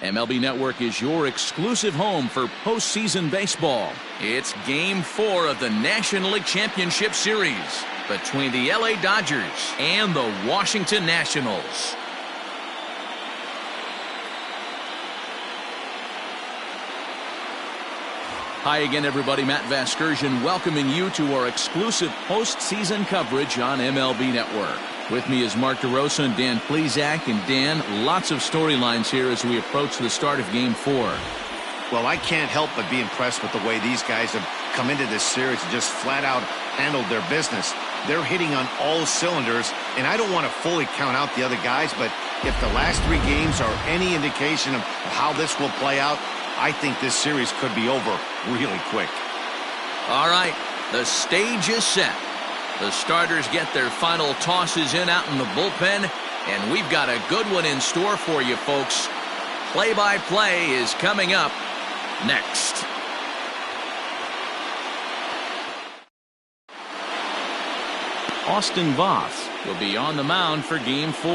MLB Network is your exclusive home for postseason baseball. It's Game 4 of the National League Championship Series between the LA Dodgers and the Washington Nationals. Hi again, everybody. Matt Vasgersian welcoming you to our exclusive postseason coverage on MLB Network. With me is Mark DeRosa and Dan Plesac. And Dan, lots of storylines here as we approach the start of Game 4. Well, I can't help but be impressed with the way these guys have come into this series and just flat out handled their business. They're hitting on all cylinders, and I don't want to fully count out the other guys, but if the last 3 games are any indication of how this will play out, I think this series could be over really quick. All right, the stage is set. The starters get their final tosses in out in the bullpen, and we've got a good one in store for you, folks. Play-by-play is coming up next. Austin Voth will be on the mound for Game 4.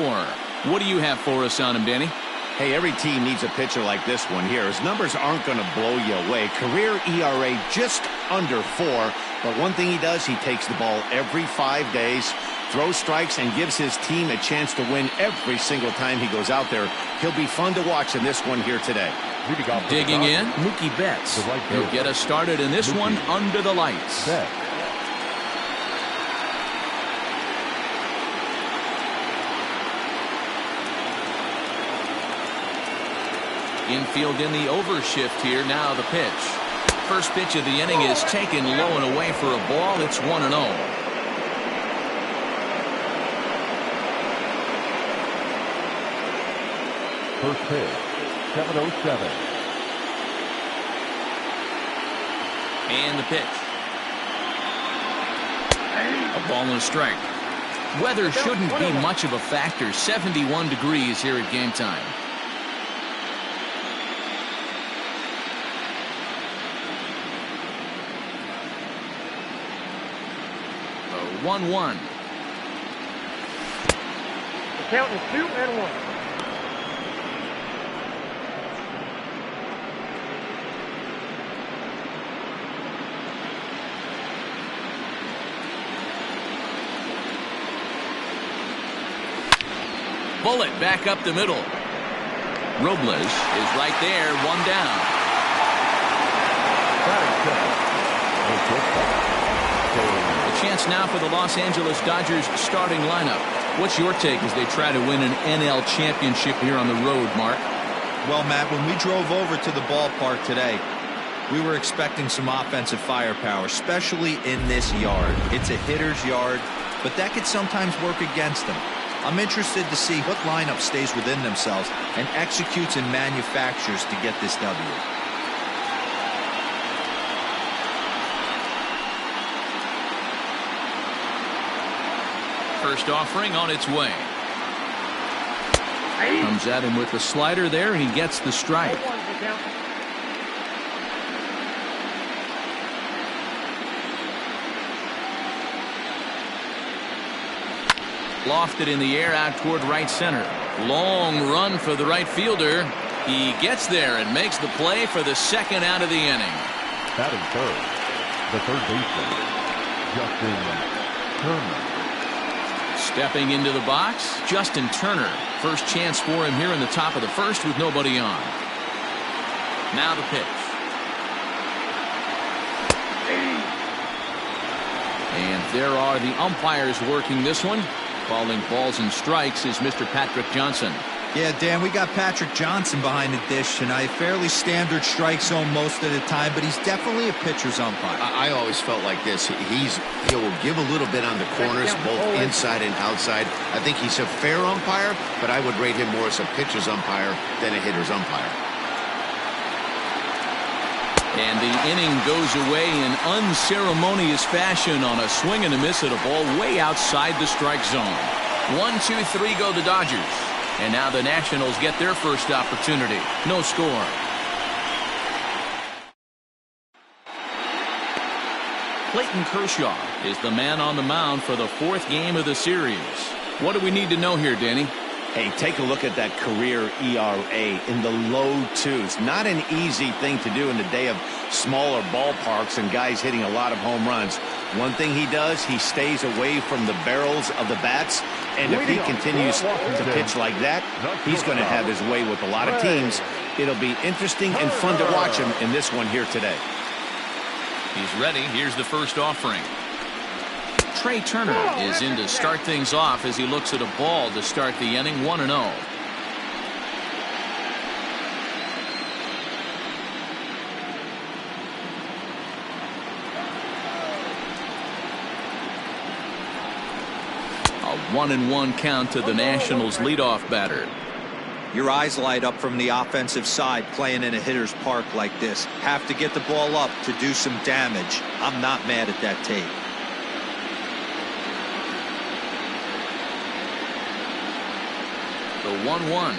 What do you have for us on him, Danny? Hey, every team needs a pitcher like this one here. His numbers aren't going to blow you away. Career ERA just under 4. But one thing he does, he takes the ball every 5 days, throws strikes, and gives his team a chance to win every single time he goes out there. He'll be fun to watch in this one here today. Digging in, Mookie Betts. He'll get us started in this one under the lights. Infield in the overshift here. Now the pitch. First pitch of the inning is taken low and away for a ball. It's 1-0. First pitch, 7:07. And the pitch. A ball and a strike. Weather shouldn't be much of a factor. 71 degrees here at game time. 1-1. The count is 2-1. Bullet back up the middle. Robles is right there, 1 down. A chance now for the Los Angeles Dodgers starting lineup. What's your take as they try to win an NL championship here on the road, Mark? Well, Matt, when we drove over to the ballpark today, we were expecting some offensive firepower, especially in this yard. It's a hitter's yard, but that could sometimes work against them. I'm interested to see what lineup stays within themselves and executes and manufactures to get this W. First offering on its way. Comes at him with the slider there, and he gets the strike. Lofted in the air out toward right center. Long run for the right fielder. He gets there and makes the play for the second out of the inning. Batting third, the third baseman, Justin Turner. Stepping into the box, Justin Turner. First chance for him here in the top of the first with nobody on. Now the pitch. And there are the umpires working this one. Calling balls and strikes is Mr. Patrick Johnson. Yeah, Dan, we got Patrick Johnson behind the dish tonight. Fairly standard strike zone most of the time, but he's definitely a pitcher's umpire. I always felt like this. He'll give a little bit on the corners, both inside and outside. I think he's a fair umpire, but I would rate him more as a pitcher's umpire than a hitter's umpire. And the inning goes away in unceremonious fashion on a swing and a miss at a ball way outside the strike zone. 1, 2, 3 go the Dodgers. And now the Nationals get their first opportunity. No score. Clayton Kershaw is the man on the mound for the 4th game of the series. What do we need to know here, Danny? Hey, take a look at that career ERA in the low 2s. Not an easy thing to do in the day of smaller ballparks and guys hitting a lot of home runs. One thing he does, he stays away from the barrels of the bats. And if he continues to pitch like that, he's going to have his way with a lot of teams. It'll be interesting and fun to watch him in this one here today. He's ready. Here's the first offering. Trey Turner is in to start things off as he looks at a ball to start the inning. 1-0. A 1-1 count to the Nationals leadoff batter. Your eyes light up from the offensive side playing in a hitter's park like this. Have to get the ball up to do some damage. I'm not mad at that tape. The 1-1.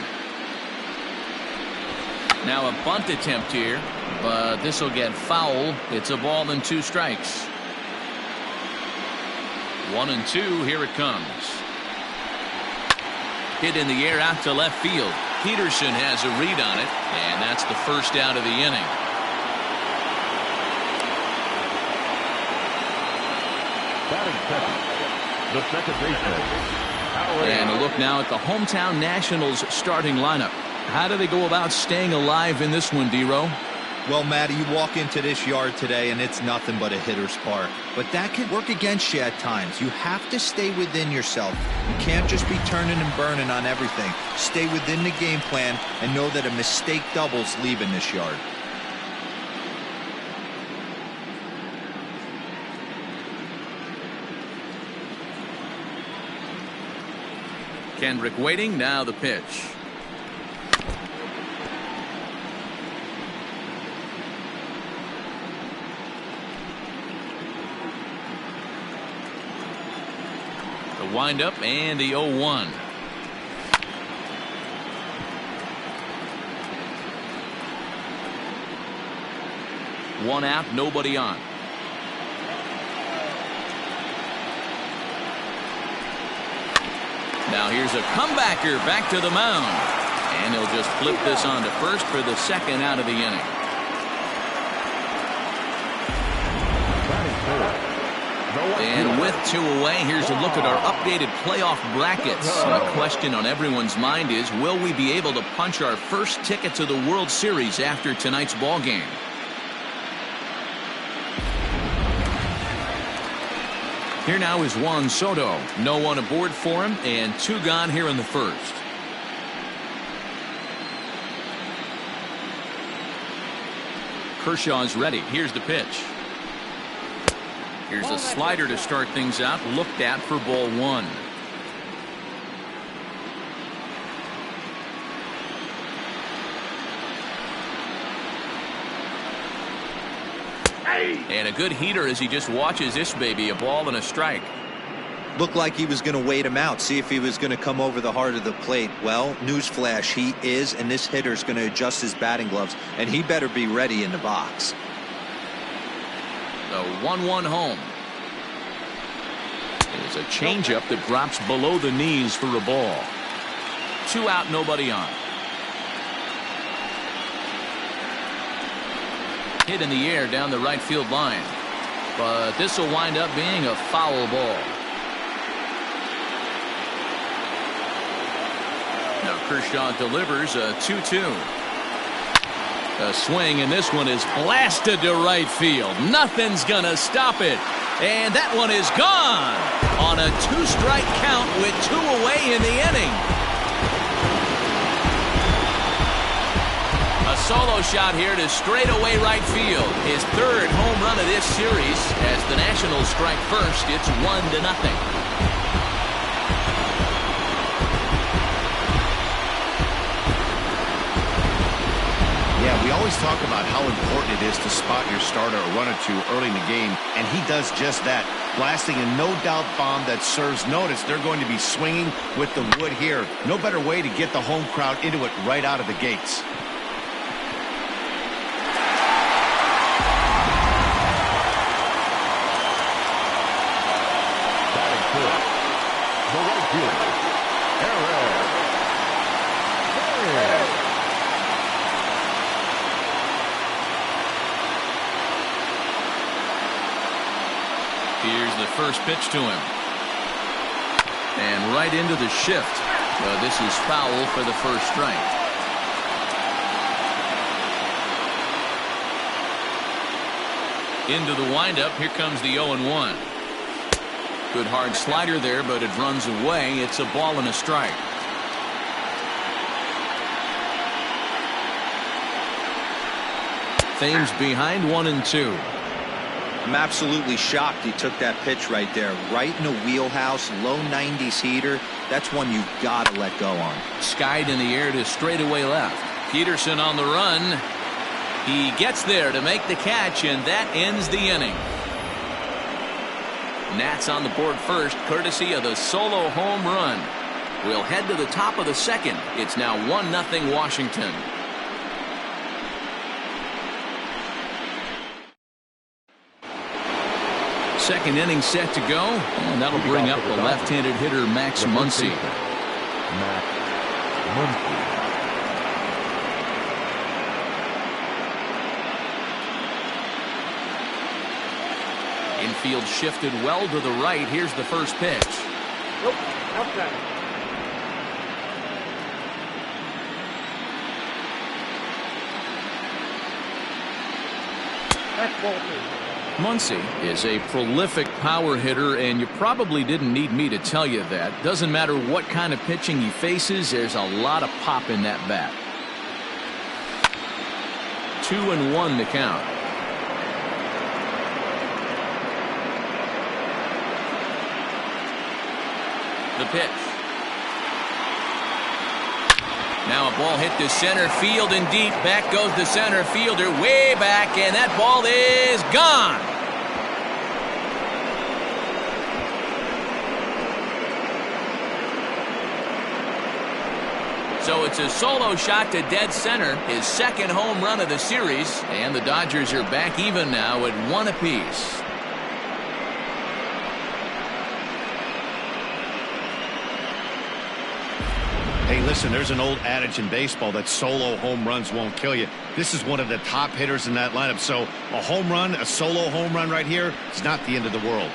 Now a bunt attempt here, but this will get foul. It's a ball and 2 strikes. 1-2. Here it comes. Hit in the air out to left field. Peterson has a read on it, and that's the first out of the inning. Batting second, the second baseman. And a look now at the hometown Nationals starting lineup. How do they go about staying alive in this one, D-Row? Well, Matty, you walk into this yard today and it's nothing but a hitter's park. But that can work against you at times. You have to stay within yourself. You can't just be turning and burning on everything. Stay within the game plan and know that a mistake doubles leaving this yard. Kendrick waiting. Now the pitch. The windup and the 0-1. One out, nobody on. Now here's a comebacker back to the mound. And he'll just flip this on to first for the second out of the inning. And with 2 away, here's a look at our updated playoff brackets. The question on everyone's mind is, will we be able to punch our first ticket to the World Series after tonight's ball game? Here now is Juan Soto. No one aboard for him, and 2 gone here in the first. Kershaw's ready. Here's the pitch. Here's a slider to start things out. Looked at for ball 1. And a good heater as he just watches this baby. A ball and a strike. Looked like he was going to wait him out, see if he was going to come over the heart of the plate. Well, newsflash, he is, and this hitter's going to adjust his batting gloves, and he better be ready in the box. The 1-1 home. There's a changeup that drops below the knees for a ball. 2 out, nobody on. Hit in the air down the right field line. But this will wind up being a foul ball. Now Kershaw delivers a 2-2. A swing, and this one is blasted to right field. Nothing's gonna stop it. And that one is gone on a 2-strike count with 2 away in the inning. A solo shot here to straightaway right field. His 3rd home run of this series. As the Nationals strike first, it's 1-0. Yeah, we always talk about how important it is to spot your starter or run or 2 early in the game, and he does just that, blasting a no-doubt bomb that serves notice. They're going to be swinging with the wood here. No better way to get the home crowd into it right out of the gates. the first pitch to him. And right into the shift. This is foul for the first strike. Into the windup. Here comes the 0-1. Good hard slider there, but it runs away. It's a ball and a strike. Thames behind 1-2. I'm absolutely shocked he took that pitch right there. Right in the wheelhouse, low 90s heater. That's one you've got to let go on. Skied in the air to straightaway left. Peterson on the run. He gets there to make the catch, and that ends the inning. Nats on the board first, courtesy of the solo home run. We'll head to the top of the second. It's now 1-0 Washington. Second inning set to go, and that'll bring up the left-handed hitter Max Muncy. Max Muncy. Infield shifted well to the right. Here's the first pitch. Nope, outside. That's ball two. Muncy is a prolific power hitter, and you probably didn't need me to tell you that. Doesn't matter what kind of pitching he faces, there's a lot of pop in that bat. 2-1 to count. The pitch. Now a ball hit to center field and deep. Back goes the center fielder way back, and that ball is gone. So it's a solo shot to dead center, his second home run of the series, and the Dodgers are back even now at 1 apiece. Hey, listen, there's an old adage in baseball that solo home runs won't kill you. This is one of the top hitters in that lineup. So a home run, a solo home run right here is not the end of the world.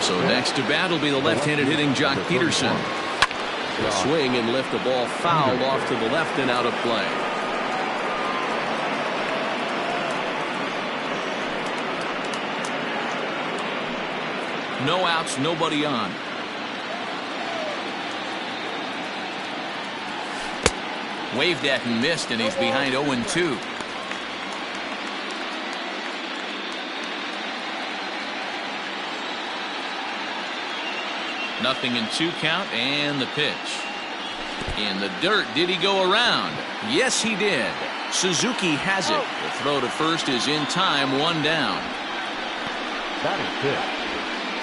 So next to bat will be the left-handed hitting Jock Peterson. A swing and lift the ball fouled off to the left and out of play. No outs, nobody on. Waved at and missed, and he's behind 0-2. Nothing in 2 count, and the pitch. In the dirt, did he go around? Yes, he did. Suzuki has it. The throw to first is in time, 1 down. That is it.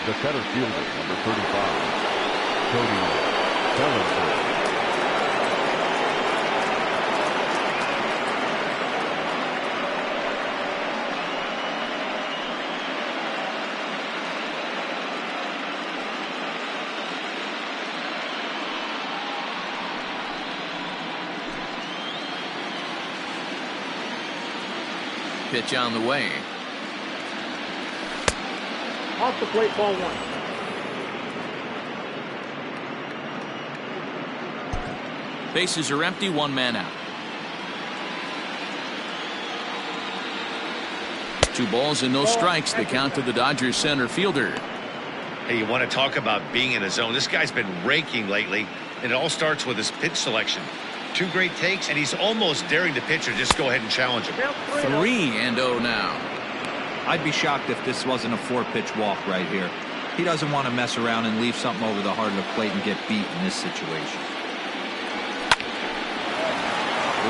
The center fielder, number 35, Cody Bellinger. Pitch on the way. Off the plate, ball 1. Bases are empty, 1 man out. 2 balls and no strikes. The count to the Dodgers center fielder. Hey, you want to talk about being in a zone? This guy's been raking lately, and it all starts with his pitch selection. 2 great takes, and he's almost daring the pitcher just go ahead and challenge him. 3-0 now. I'd be shocked if this wasn't a 4-pitch walk right here. He doesn't want to mess around and leave something over the heart of the plate and get beat in this situation.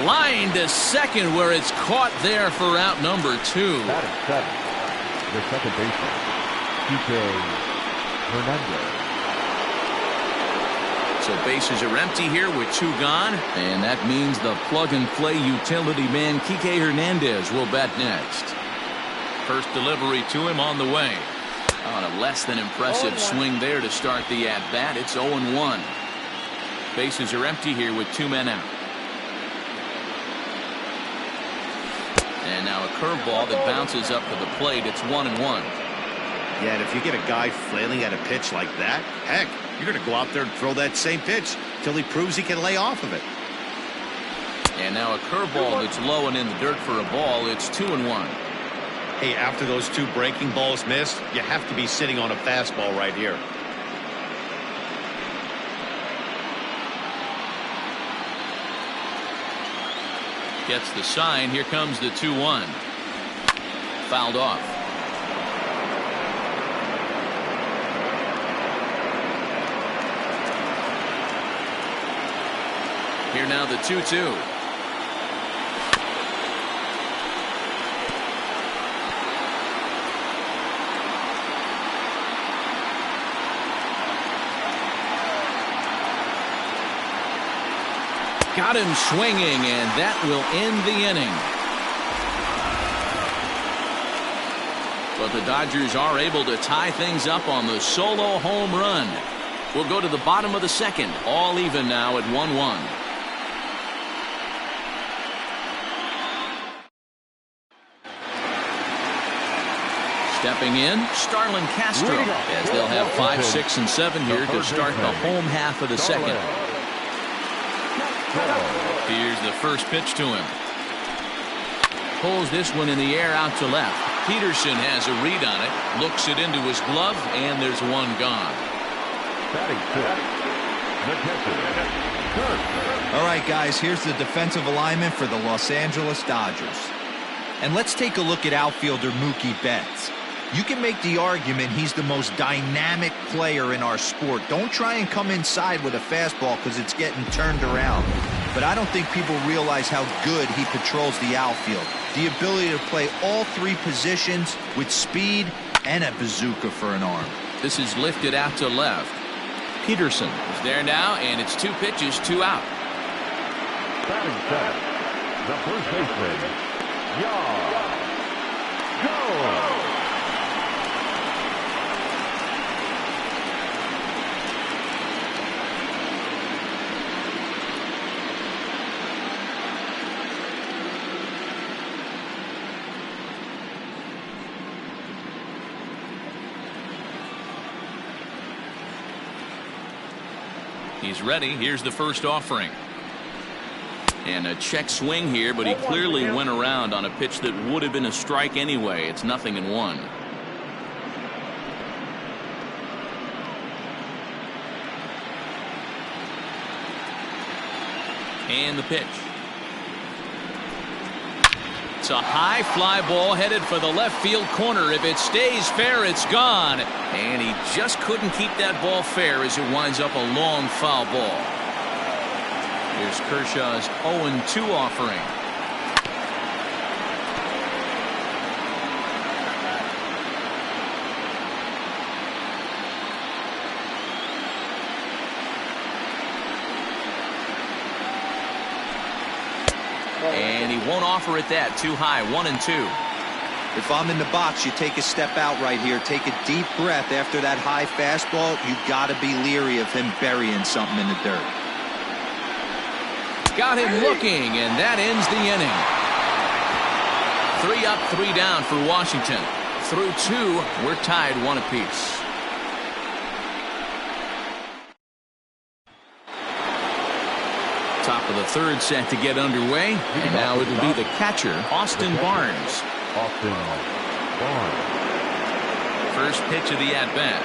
Line to second, where it's caught there for out number 2. That is 7. The second baseman, Kike Hernandez. So bases are empty here with 2 gone, and that means the plug-and-play utility man Kike Hernandez will bat next. First delivery to him on the way. On a less than impressive swing there to start the at-bat. It's 0-1. Bases are empty here with 2 men out. And now a curveball that bounces up to the plate. It's 1-1. Yeah, and if you get a guy flailing at a pitch like that, heck, you're going to go out there and throw that same pitch till he proves he can lay off of it. And now a curveball that's low and in the dirt for a ball. It's 2-1. Hey, after those 2 breaking balls missed, you have to be sitting on a fastball right here. Gets the sign. Here comes the 2-1. Fouled off. Here now the 2-2. Got him swinging, and that will end the inning. But the Dodgers are able to tie things up on the solo home run. We'll go to the bottom of the second. All even now at 1-1. Stepping in, Starlin Castro, as they'll have 5, 6, and 7 here to start the home half of the second. Here's the first pitch to him. Pulls this one in the air out to left. Peterson has a read on it, looks it into his glove, and there's one gone. All right, guys, here's the defensive alignment for the Los Angeles Dodgers. And let's take a look at outfielder Mookie Betts. You can make the argument he's the most dynamic player in our sport. Don't try and come inside with a fastball because it's getting turned around. But I don't think people realize how good he patrols the outfield. The ability to play all 3 positions with speed and a bazooka for an arm. This is lifted out to left. Peterson is there now, and it's 2 pitches, 2 out. Batting center, the first baseman, Go! He's ready. Here's the first offering. And a check swing here, but he clearly went around on a pitch that would have been a strike anyway. It's 0-1. And the pitch. It's a high fly ball headed for the left field corner. If it stays fair, it's gone. And he just couldn't keep that ball fair as it winds up a long foul ball. Here's Kershaw's 0-2 offering. And he won't offer it that. Too high. 1-2. If I'm in the box, you take a step out right here. Take a deep breath after that high fastball. You got to be leery of him burying something in the dirt. Got him looking, and that ends the inning. 3 up, 3 down for Washington. Through 2, we're tied 1 apiece. Top of the third set to get underway, and now it'll be the catcher, Austin Barnes. First pitch of the at-bat.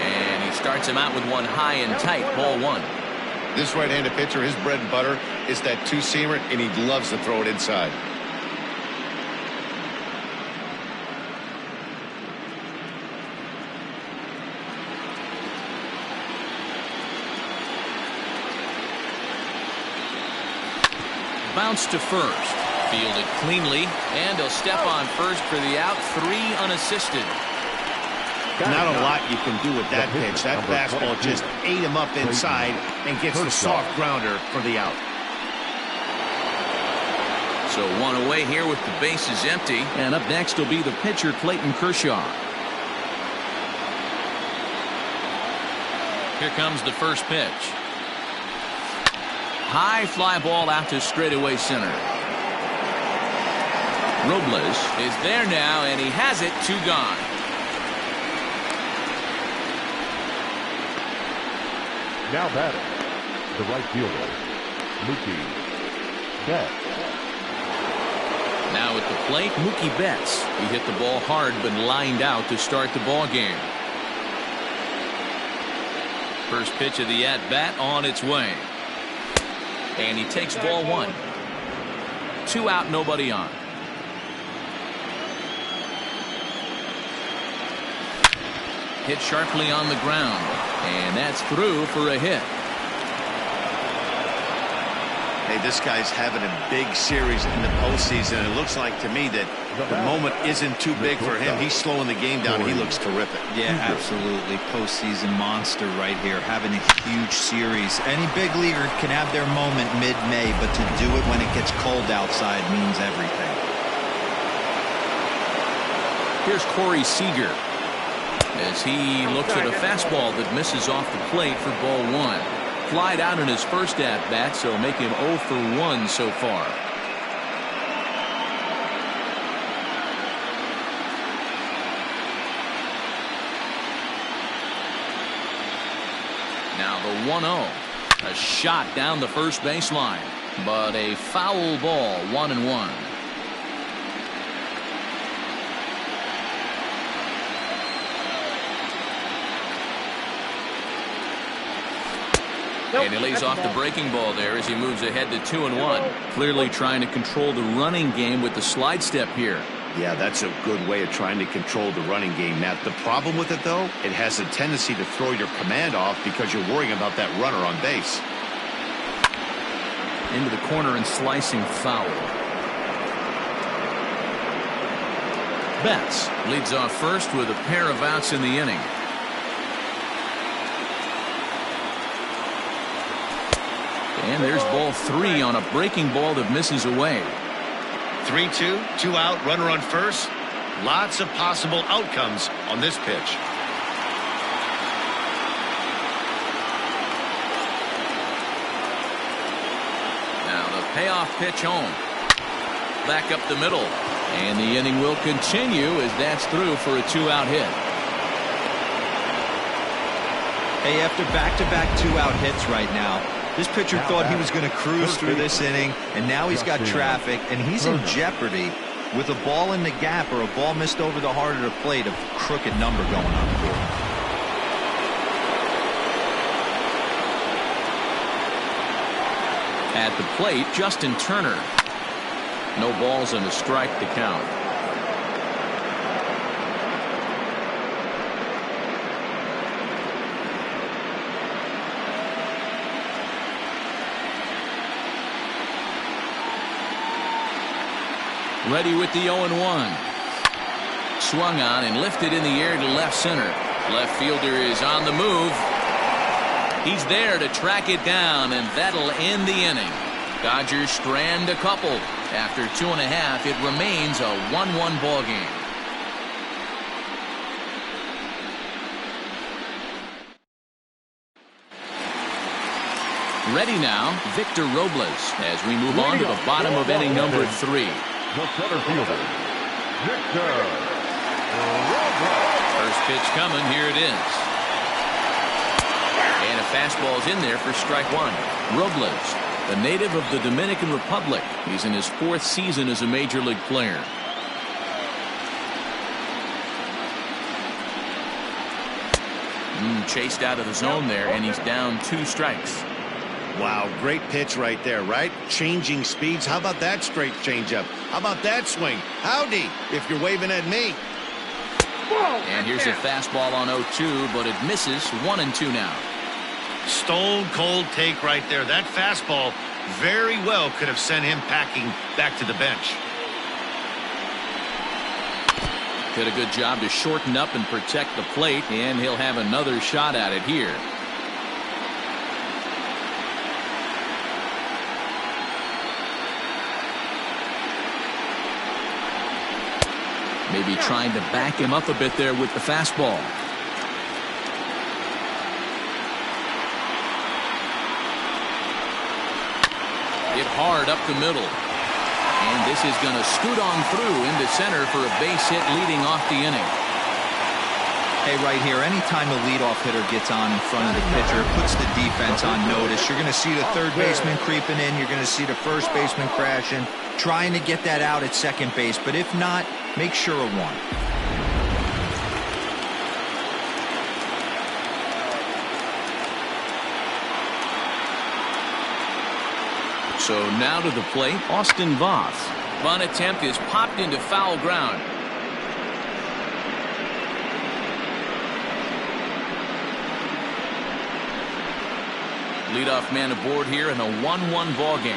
And he starts him out with one high and tight, ball 1. This right-handed pitcher, his bread and butter is that two-seamer, and he loves to throw it inside. Bounce to first. Fielded cleanly, and he'll step on first for the out. 3 unassisted. Not a lot you can do with that pitch. That fastball just ate him up inside and gets the soft grounder for the out. So one away here with the bases empty. And up next will be the pitcher, Clayton Kershaw. Here comes the first pitch. High fly ball out to straightaway center. Robles is there now, and he has it. 2 gone. Now batting, the right fielder, Mookie Betts. Now at the plate, Mookie Betts. He hit the ball hard but lined out to start the ball game. First pitch of the at-bat on its way. And he takes ball 1. 2 out, nobody on. Hit sharply on the ground. And that's through for a hit. Hey, this guy's having a big series in the postseason. It looks like to me that the moment isn't too big for him. He's slowing the game down. He looks terrific. Yeah, absolutely. Postseason monster right here, having a huge series. Any big leaguer can have their moment mid-May, but to do it when it gets cold outside means everything. Here's Corey Seager as he looks at a fastball that misses off the plate for ball 1. Flied out in his first at-bat, so make him 0 for 1 so far. Now the 1-0. A shot down the first baseline, but a foul ball. 1-1. And he lays off the breaking ball there as he moves ahead to 2-1. Clearly trying to control the running game with the slide step here. Yeah, that's a good way of trying to control the running game, Matt. The problem with it, though, it has a tendency to throw your command off because you're worrying about that runner on base. Into the corner and slicing foul. Betts leads off first with a pair of outs in the inning. And there's ball 3 on a breaking ball that misses away. 3-2, 2 out, runner on first. Lots of possible outcomes on this pitch. Now the payoff pitch home. Back up the middle. And the inning will continue as that's through for a 2-out hit. Hey, after back-to-back 2-out hits right now, this pitcher thought he was going to cruise through this inning, and now he's got traffic, and he's in jeopardy with a ball in the gap or a ball missed over the heart of the plate, a crooked number going on the board. At the plate, Justin Turner. No balls and a strike to count. Ready with the 0-1. Swung on and lifted in the air to left center. Left fielder is on the move. He's there to track it down, and that'll end the inning. Dodgers strand a couple. After 2.5, it remains a 1-1 ball game. Ready now, Victor Robles as we move on to the bottom of inning number 3. The center fielder, Victor Robles. First pitch coming, here it is. And a fastball's in there for strike 1. Robles, the native of the Dominican Republic. He's in his 4th season as a major league player. Chased out of the zone there, and he's down 2 strikes. Wow, great pitch right there, right? Changing speeds. How about that straight changeup? How about that swing? Howdy, if you're waving at me. And here's a fastball on 0-2, but it misses. 1-2 now. Stone cold take right there. That fastball very well could have sent him packing back to the bench. Did a good job to shorten up and protect the plate, and he'll have another shot at it here. Maybe trying to back him up a bit there with the fastball. Hit hard up the middle. And this is going to scoot on through into center for a base hit leading off the inning. Hey, right here, anytime a leadoff hitter gets on in front of the pitcher, it puts the defense on notice. You're going to see the third baseman creeping in. You're going to see the first baseman crashing, trying to get that out at second base. But if not, make sure of one. So now to the plate, Austin Voth. Bunt attempt is popped into foul ground. Leadoff man aboard here in a 1-1 ball game.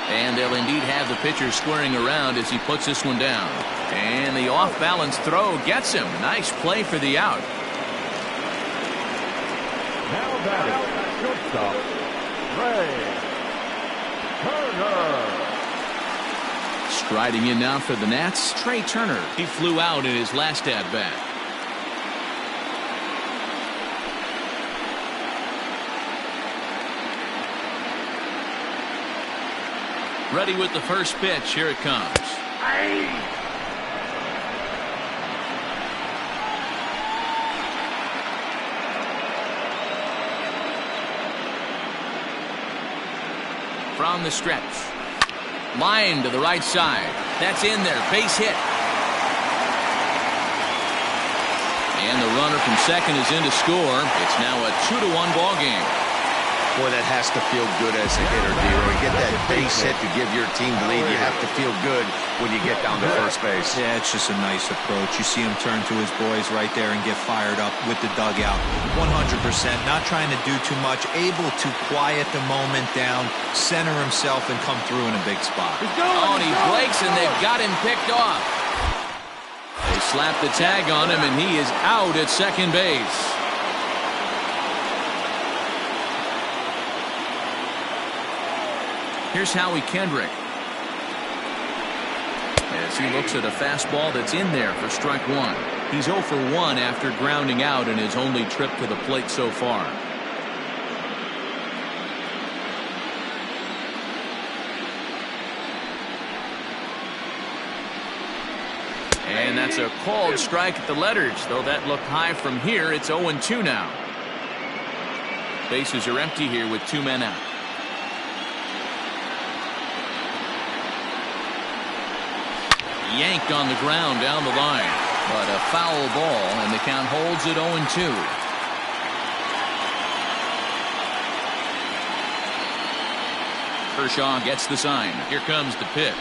And they'll indeed have the pitcher squaring around as he puts this one down. And the off-balance throw gets him. Nice play for the out. Now batting, shortstop, Trey Turner. Striding in now for the Nats, Trey Turner. He flew out in his last at-bat. Ready with the first pitch. Here it comes. From the stretch. Line to the right side. That's in there. Base hit. And the runner from second is in to score. It's now a 2-1 ball game. Boy, that has to feel good as a hitter, D-Roy. Get that base hit to give your team the lead. You have to feel good when you get down to first base. Yeah, it's just a nice approach. You see him turn to his boys right there and get fired up with the dugout. 100%. Not trying to do too much. Able to quiet the moment down, center himself, and come through in a big spot. Oh, and he breaks, and they've got him picked off. They slap the tag on him, and he is out at second base. Here's Howie Kendrick. As he looks at a fastball that's in there for strike one. He's 0 for 1 after grounding out in his only trip to the plate so far. And that's a called strike at the letters, though that looked high from here. It's 0-2 now. Bases are empty here with 2 men out. Yanked on the ground down the line, but a foul ball, and the count holds at 0-2. Kershaw gets the sign. Here comes the pitch.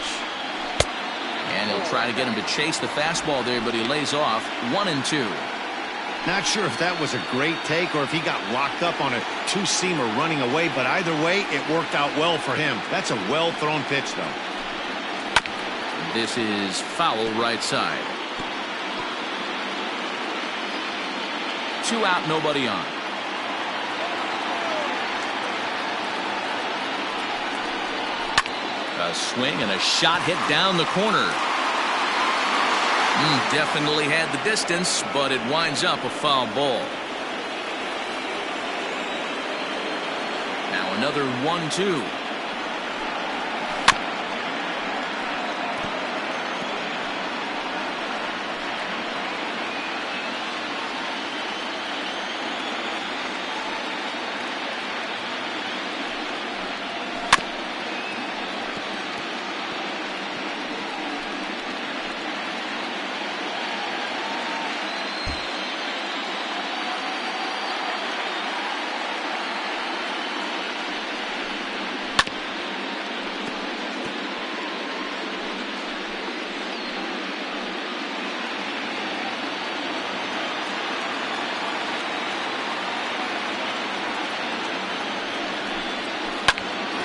And he'll try to get him to chase the fastball there, but he lays off. 1-2. Not sure if that was a great take or if he got locked up on a two-seamer running away, but either way, it worked out well for him. That's a well-thrown pitch, though. This is foul right side. 2 out, nobody on. A swing and a shot hit down the corner. Definitely had the distance, but it winds up a foul ball. Now another 1-2.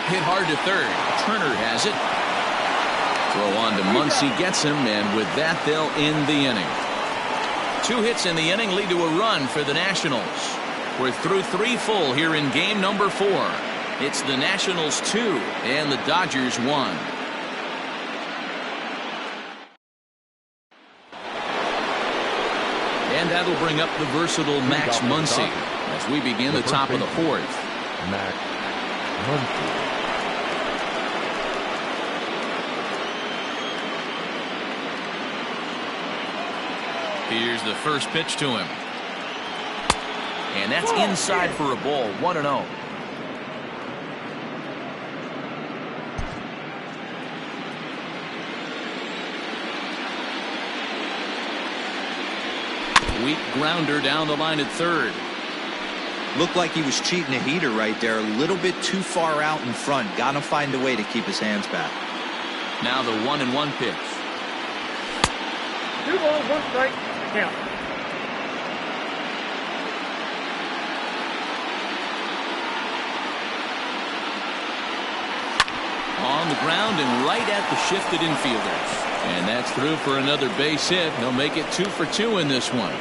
Hit hard to third. Turner has it. Throw on to Muncy, gets him, and with that they'll end the inning. 2 hits in the inning lead to a run for the Nationals. We're through 3 full here in game number 4. It's the Nationals 2 and the Dodgers 1. And that'll bring up the versatile Max Muncy as we begin the top of the fourth. Max Muncy. Here's the first pitch to him. And that's inside for a ball, 1-0. Weak grounder down the line at third. Looked like he was cheating a heater right there. A little bit too far out in front. Got to find a way to keep his hands back. Now the 1-1 pitch. 2 balls, 1 strike. Count. On the ground and right at the shifted infielders. And that's through for another base hit. He'll make it 2 for 2 in this one.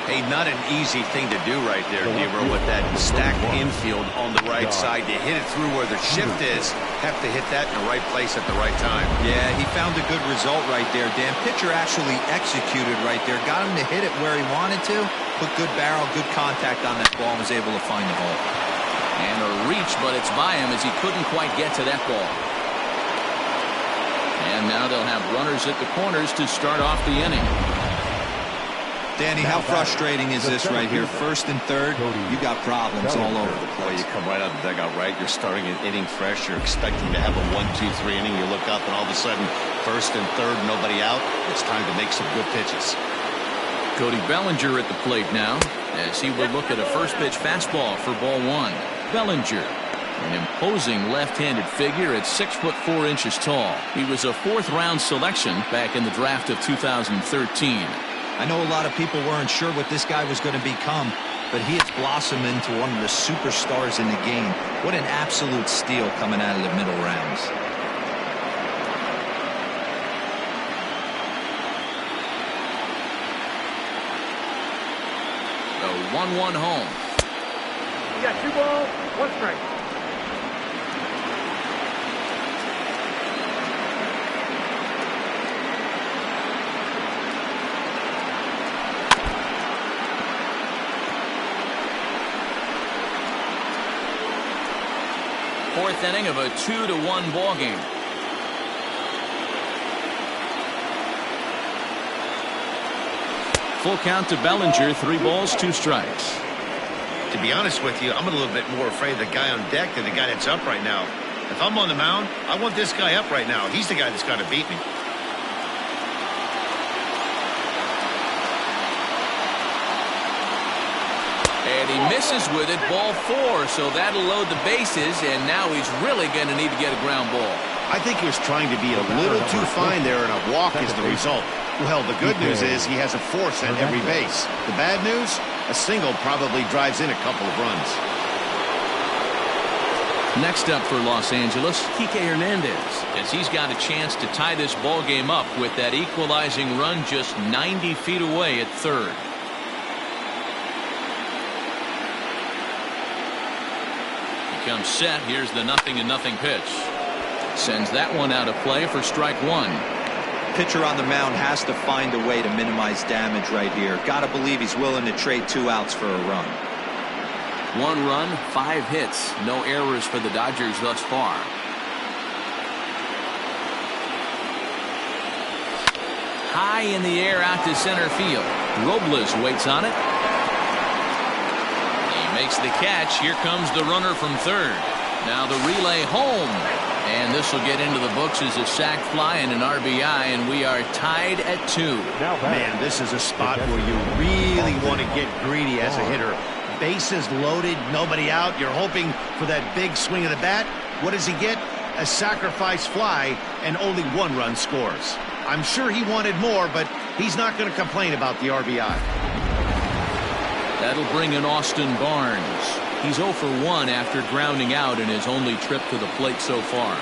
Hey, not an easy thing to do right there, Nero, with that stacked infield on the right side. To hit it through where the shift is, have to hit that in the right place at the right time. Yeah, he found a good result right there, Dan. Pitcher actually executed right there. Got him to hit it where he wanted to. Put good barrel, good contact on that ball, and was able to find the hole. And a reach, but it's by him as he couldn't quite get to that ball. And now they'll have runners at the corners to start off the inning. Danny, how frustrating is this right here? First and third, you got problems all over the place. You come right out of the dugout, right? You're starting an inning fresh. You're expecting to have a 1-2-3 inning. You look up, and all of a sudden, first and third, nobody out. It's time to make some good pitches. Cody Bellinger at the plate now, as he will look at a first pitch fastball for ball 1. Bellinger, an imposing left-handed figure at 6'4" tall. He was a 4th-round selection back in the draft of 2013. I know a lot of people weren't sure what this guy was going to become, but he has blossomed into one of the superstars in the game. What an absolute steal coming out of the middle rounds. The 1-1 home. You got 2 balls, 1 strike. Fourth inning of a 2-1 ball game. Full count to Bellinger, 3 balls, 2 strikes. To be honest with you, I'm a little bit more afraid of the guy on deck than the guy that's up right now. If I'm on the mound, I want this guy up right now. He's the guy that's got to beat me. And he misses with it, ball 4, so that'll load the bases, and now he's really going to need to get a ground ball. I think he was trying to be a little too fine there, and a walk is the result. Well, the good news is he has a force at every base. The bad news? A single probably drives in a couple of runs. Next up for Los Angeles, Kike Hernandez, as he's got a chance to tie this ball game up with that equalizing run just 90 feet away at third. He comes set. Here's the 0-0 pitch. Sends that one out of play for strike 1. Pitcher on the mound has to find a way to minimize damage right here. Got to believe he's willing to trade 2 outs for a run. 1 run, 5 hits. No errors for the Dodgers thus far. High in the air out to center field. Robles waits on it. He makes the catch. Here comes the runner from third. Now the relay home. And this will get into the books as a sac fly and an RBI, and we are tied at 2. Man, this is a spot where you really want to get greedy as a hitter. Bases loaded, nobody out. You're hoping for that big swing of the bat. What does he get? A sacrifice fly, and only 1 run scores. I'm sure he wanted more, but he's not going to complain about the RBI. That'll bring in Austin Barnes. He's 0 for 1 after grounding out in his only trip to the plate so far.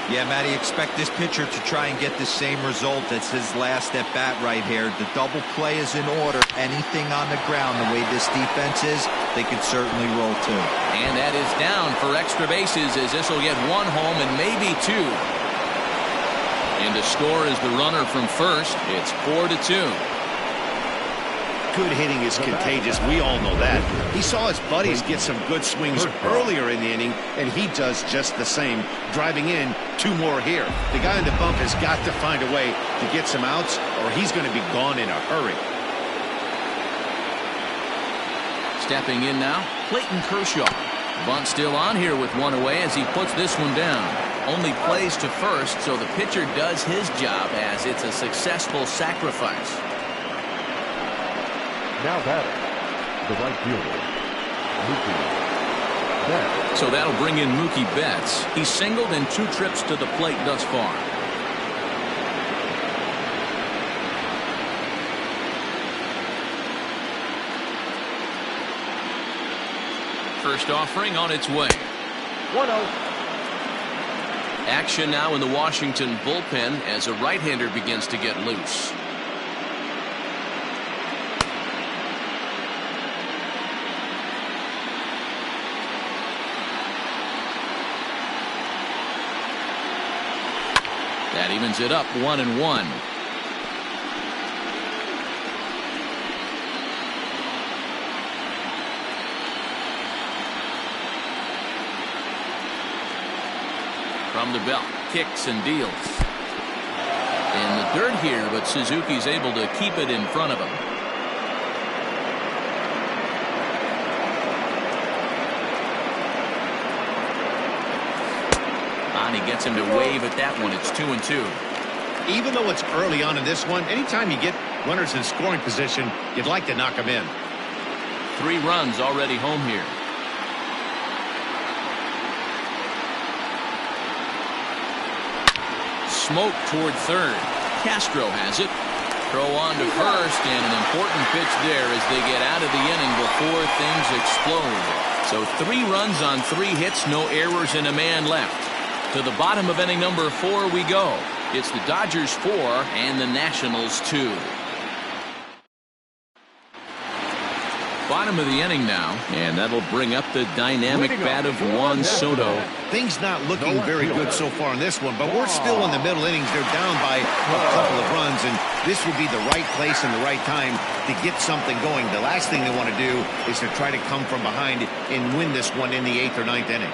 Yeah, Matty, expect this pitcher to try and get the same result as his last at bat right here. The double play is in order. Anything on the ground, the way this defense is, they could certainly roll too. And that is down for extra bases, as this will get one home and maybe two. And to score is the runner from first. It's 4-2. Good hitting is contagious. We all know that. He saw his buddies get some good swings earlier in the inning, and he does just the same, driving in 2 more here. The guy in the bump has got to find a way to get some outs, or he's going to be gone in a hurry. Stepping in now, Clayton Kershaw. Bunt still on here with one away as he puts this one down. Only plays to first, so the pitcher does his job as it's a successful sacrifice. Now batting, the right fielder, Mookie Betts. So that'll bring in Mookie Betts. He's singled in 2 trips to the plate thus far. First offering on its way. 1-0. Action now in the Washington bullpen as a right-hander begins to get loose. That evens it up 1-1. From the belt, kicks and deals. In the dirt here, but Suzuki's able to keep it in front of him. And he gets him to wave at that one. It's 2-2. Even though it's early on in this one, anytime you get runners in scoring position, you'd like to knock them in. 3 runs already home here. Smoke toward third. Castro has it. Throw on to first, and an important pitch there as they get out of the inning before things explode. So 3 runs on 3 hits, no errors, and a man left. To the bottom of inning number 4 we go. It's the Dodgers 4 and the Nationals 2. Bottom of the inning now, and that'll bring up the dynamic bat of Juan Soto. Things not looking very good so far in this one, but we're still in the middle innings. They're down by a couple of runs, and this would be the right place and the right time to get something going. The last thing they want to do is to try to come from behind and win this one in the 8th or 9th inning.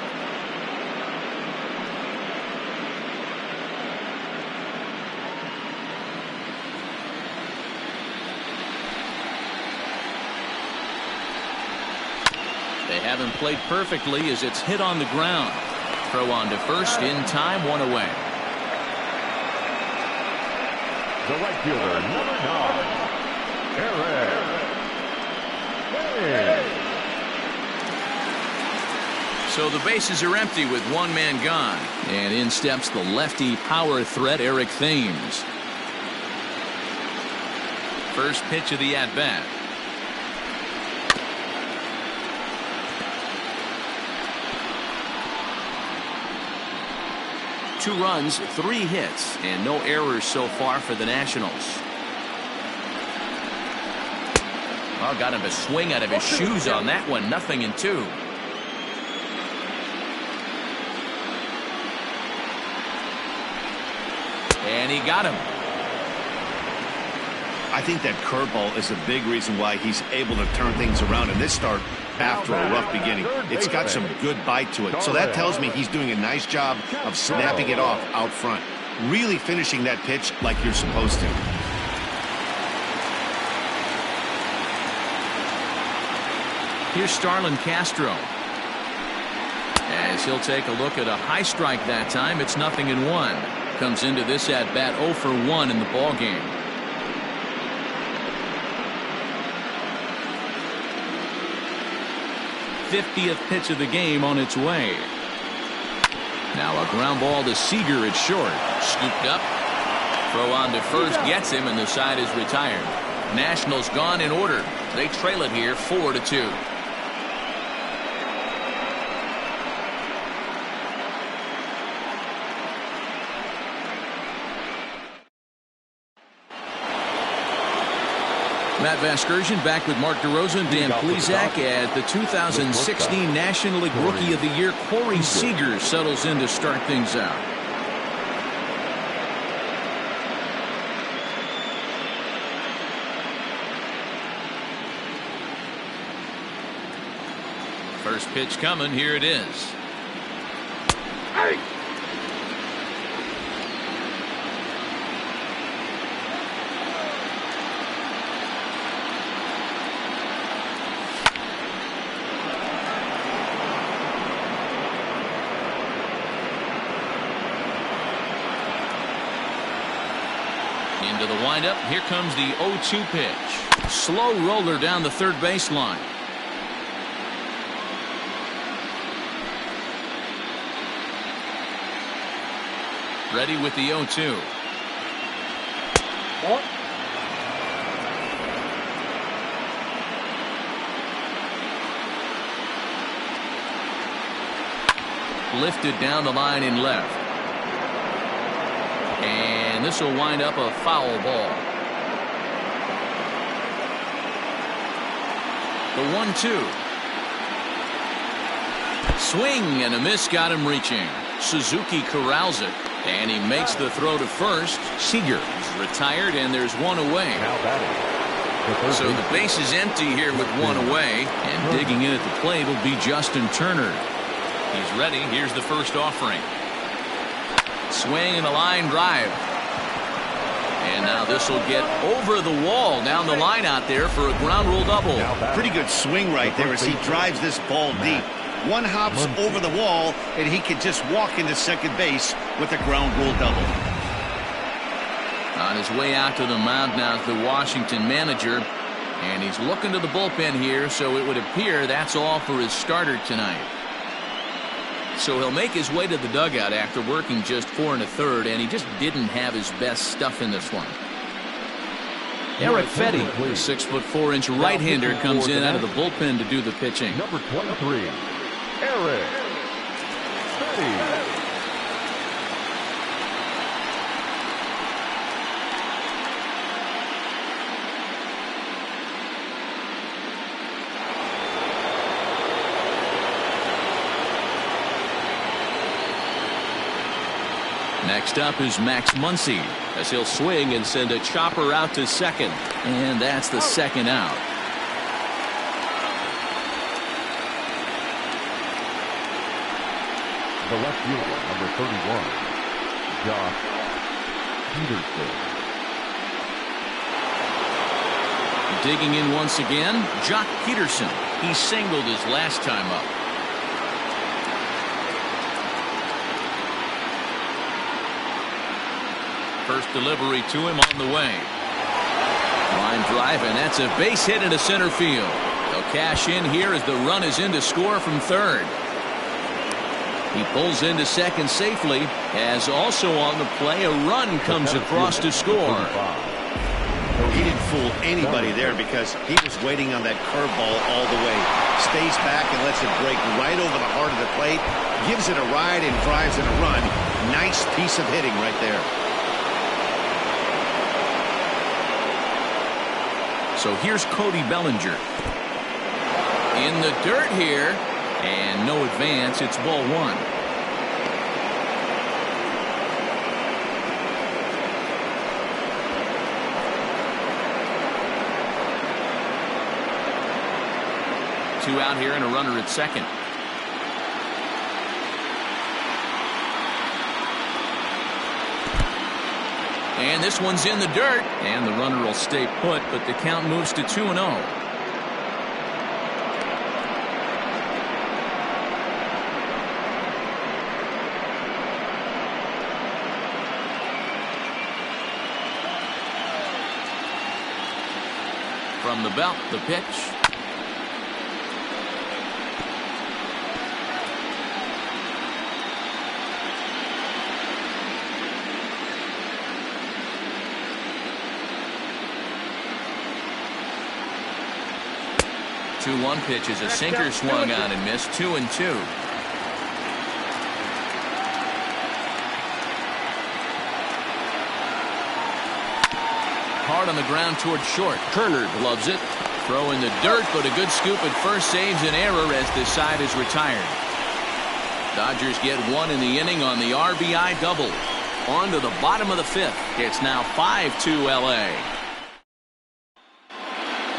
They haven't played perfectly as it's hit on the ground. Throw on to first in time, 1 away. The right fielder, number 9, Eric. So the bases are empty with 1 man gone. And in steps the lefty power threat, Eric Thames. First pitch of the at-bat. Two runs, 3 hits, and no errors so far for the Nationals. Oh, got him to swing out of his shoes on that one. 0-2. And he got him. I think that curveball is a big reason why he's able to turn things around in this start after a rough beginning. It's got some good bite to it. So that tells me he's doing a nice job of snapping it off out front. Really finishing that pitch like you're supposed to. Here's Starlin Castro. As he'll take a look at a high strike that time. It's 0-1. Comes into this at bat 0 for 1 in the ball game. '50th pitch of the game on its way. Now a ground ball to Seager at short. Scooped up. Throw on to first gets him, and the side is retired. Nationals gone in order. They trail it here 4-2. Matt Vasgersian back with Mark DeRosa and Dan Plesac as the 2016 National League Rookie of the Year Corey Seager settles in to start things out. First pitch coming. Here it is. Hey! Into the windup. Here comes the 0-2 pitch. Slow roller down the third baseline. Ready with the 0-2. Ball. Lifted down the line in left. And this will wind up a foul ball. The 1-2. Swing and a miss got him reaching. Suzuki corrals it. And he makes the throw to first. Seager is retired, and there's one away. Now batting. So the base is empty here with one away. And digging in at the plate will be Justin Turner. He's ready. Here's the first offering. Swing and a line drive. And now this will get over the wall down the line out there for a ground rule double. Pretty good swing right there as he drives this ball deep. One hops over the wall, and he can just walk into second base with a ground rule double. On his way out to the mound now is the Washington manager, and he's looking to the bullpen here, so it would appear that's all for his starter tonight. So he'll make his way to the dugout after working just 4 1/3, and he just didn't have his best stuff in this one. Eric Fetty, the 6'4" right-hander, comes in out of the bullpen to do the pitching. Number 23, Eric Fetty. Next up is Max Muncy as he'll swing and send a chopper out to second. And that's the second out. The left fielder, number 31, Josh Peterson. Digging in once again, Jock Peterson. He singled his last time up. First delivery to him on the way. Line drive, and that's a base hit into center field. They'll cash in here as the run is in to score from third. He pulls into second safely, as also on the play a run comes across to score. He didn't fool anybody there because he was waiting on that curveball all the way. Stays back and lets it break right over the heart of the plate. Gives it a ride and drives in a run. Nice piece of hitting right there. So here's Cody Bellinger. In the dirt here, and no advance. It's ball one. Two out here and a runner at second. And this one's in the dirt, and the runner will stay put, but the count moves to 2-0. From the belt, the pitch. The 2-1 pitch is a sinker swung on and missed. 2-2. hard on the ground toward short. Turner gloves it. Throw in the dirt, but a good scoop at first saves an error as this side is retired. Dodgers get one in the inning on the RBI double. On to the bottom of the fifth. It's now 5-2 LA.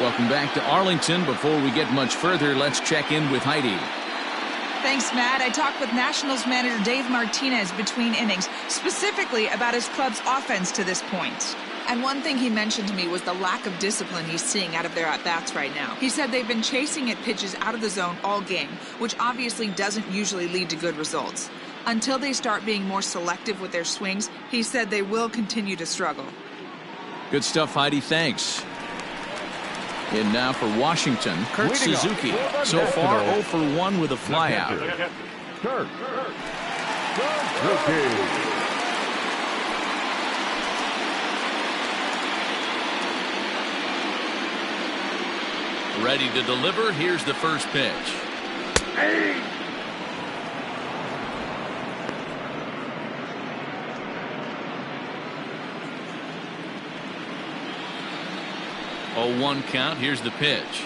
Welcome back to Arlington. Before we get much further, let's check in with Heidi. Thanks, Matt. I talked with Nationals manager Dave Martinez between innings, specifically about his club's offense to this point. And one thing he mentioned to me was the lack of discipline he's seeing out of their at-bats right now. He said they've been chasing at pitches out of the zone all game, which obviously doesn't usually lead to good results. Until they start being more selective with their swings, he said they will continue to struggle. Good stuff, Heidi. Thanks. And now for Washington, Kurt Suzuki. So far, 0 for 1 with a flyout. Kurt Suzuki. Ready to deliver. Here's the first pitch. Hey! 0-1 count. Here's the pitch.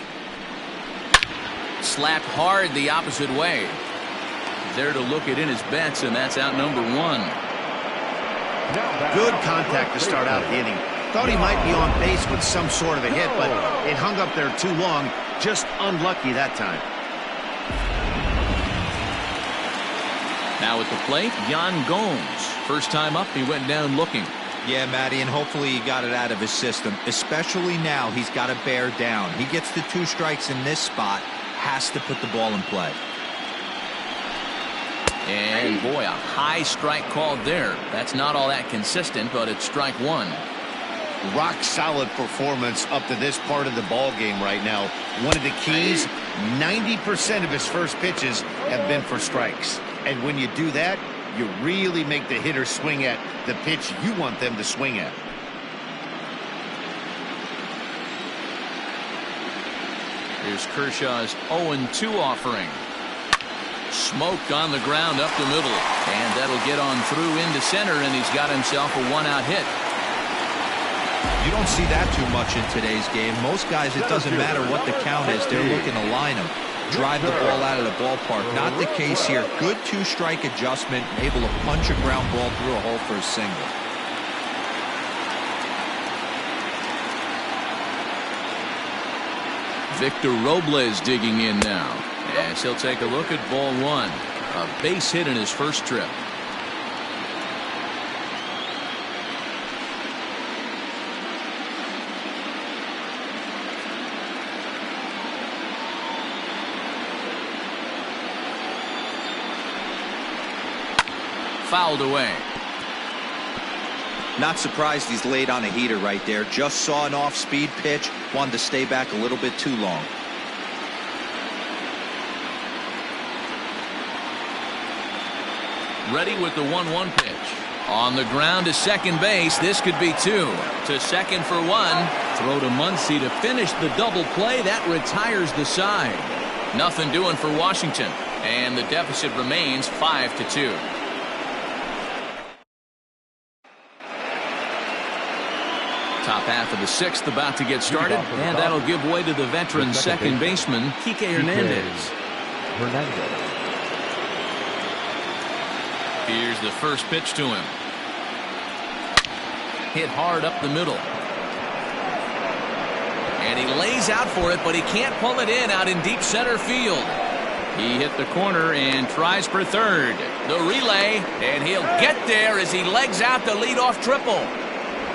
Slapped hard the opposite way. There to look it in his bets, and that's out number 1. Good contact to start out the inning. Thought he might be on base with some sort of a hit, but it hung up there too long. Just unlucky that time. Now at the plate, Yan Gomes. First time up, he went down looking. Yeah, Matty, and hopefully he got it out of his system. Especially now, he's got to bear down. He gets the 2 strikes in this spot, has to put the ball in play. And boy, a high strike called there. That's not all that consistent, but it's strike 1. Rock solid performance up to this part of the ball game right now. One of the keys, 90% of his first pitches have been for strikes. And when you do that, you really make the hitter swing at the pitch you want them to swing at. Here's Kershaw's 0-2 offering. Smoked on the ground up the middle. And that'll get on through into center, and he's got himself a 1-out hit. You don't see that too much in today's game. Most guys, it doesn't matter what the count is. They're looking to line them, drive the ball out of the ballpark. Not the case here. Good 2-strike adjustment, able to punch a ground ball through a hole for a single. Victor Robles digging in now, as he'll take a look at ball 1. A base hit in his first trip. Fouled away. Not surprised he's laid on a heater right there. Just saw an off-speed pitch. Wanted to stay back a little bit too long. Ready with the 1-1 pitch. On the ground to second base. This could be 2. To second for 1. Throw to Muncy to finish the double play. That retires the side. Nothing doing for Washington. And the deficit remains 5-2. Top half of the 6th about to get started, and that'll give way to the veteran second baseman, Kike Hernandez. Here's the first pitch to him. Hit hard up the middle. And he lays out for it, but he can't pull it in out in deep center field. He hit the corner and tries for third. The relay, and he'll get there as he legs out the leadoff triple.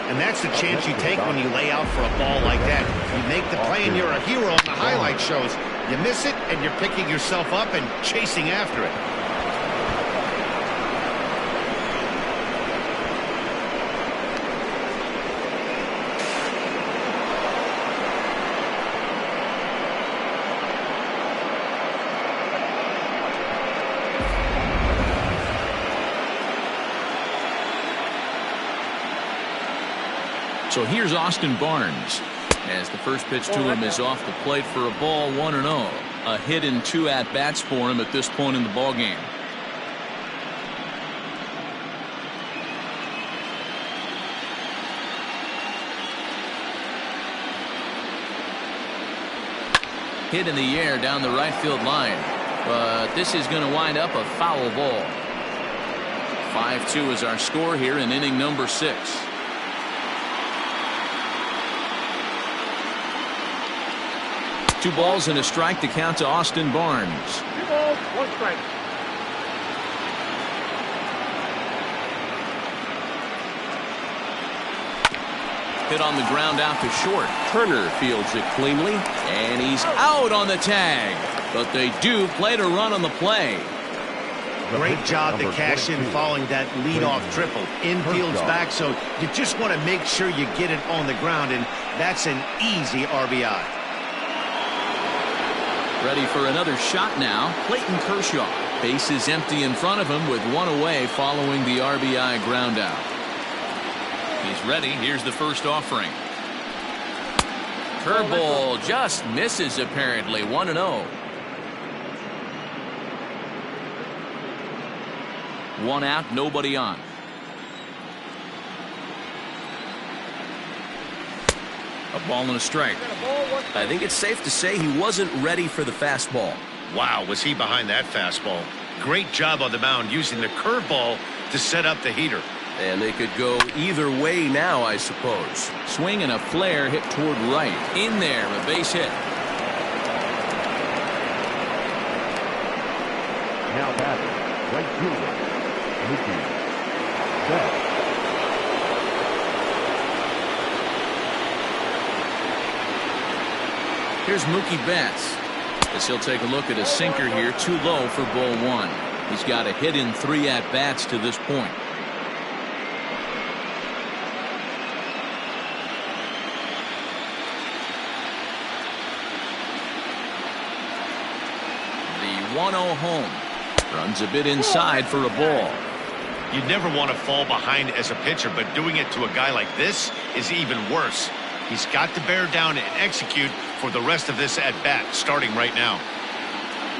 And that's the chance you take when you lay out for a ball like that. You make the play and you're a hero in the highlight shows. You miss it and you're picking yourself up and chasing after it. So here's Austin Barnes, as the first pitch to him is off the plate for a ball, 1-0. A hit in 2 at-bats for him at this point in the ballgame. Hit in the air down the right field line. But this is going to wind up a foul ball. 5-2 is our score here in inning number 6. 2 balls and a strike to count to Austin Barnes. 2 balls, 1 strike. Hit on the ground out to short. Turner fields it cleanly, and he's out on the tag. But they do play to run on the play. Great job to cash in following that leadoff triple. Infield's back, so you just want to make sure you get it on the ground, and that's an easy RBI. Ready for another shot now. Clayton Kershaw. Base is empty in front of him with 1 away following the RBI ground out. He's ready. Here's the first offering. Curveball just misses apparently. 1-0. 1 out, nobody on. A ball and a strike. I think it's safe to say he wasn't ready for the fastball. Wow, was he behind that fastball. Great job on the mound using the curveball to set up the heater. And they could go either way now, I suppose. Swing and a flare hit toward right. In there, a base hit. Now batting, right fielder, Mookie Betts. Here's Mookie Betts. As he'll take a look at a sinker here, too low for ball 1. He's got a hit in 3 at-bats to this point. The 1-0 home. Runs a bit inside for a ball. You never want to fall behind as a pitcher, but doing it to a guy like this is even worse. He's got to bear down and execute for the rest of this at-bat, starting right now.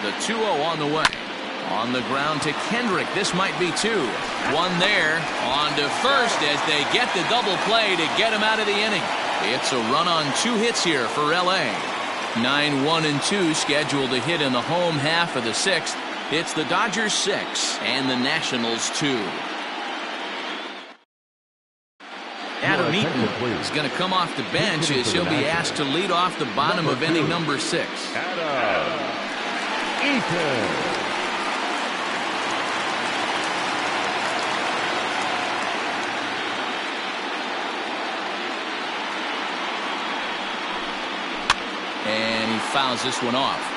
The 2-0 on the way. On the ground to Kendrick. This might be 2. 1 there. On to first as they get the double play to get him out of the inning. It's a run on 2 hits here for L.A. 9-1-2 scheduled to hit in the home half of the 6th. It's the Dodgers 6 and the Nationals 2. Adam Eaton is going to come off the bench as he'll be asked to lead off the bottom of inning number 6. Adam Eaton. And he fouls this one off.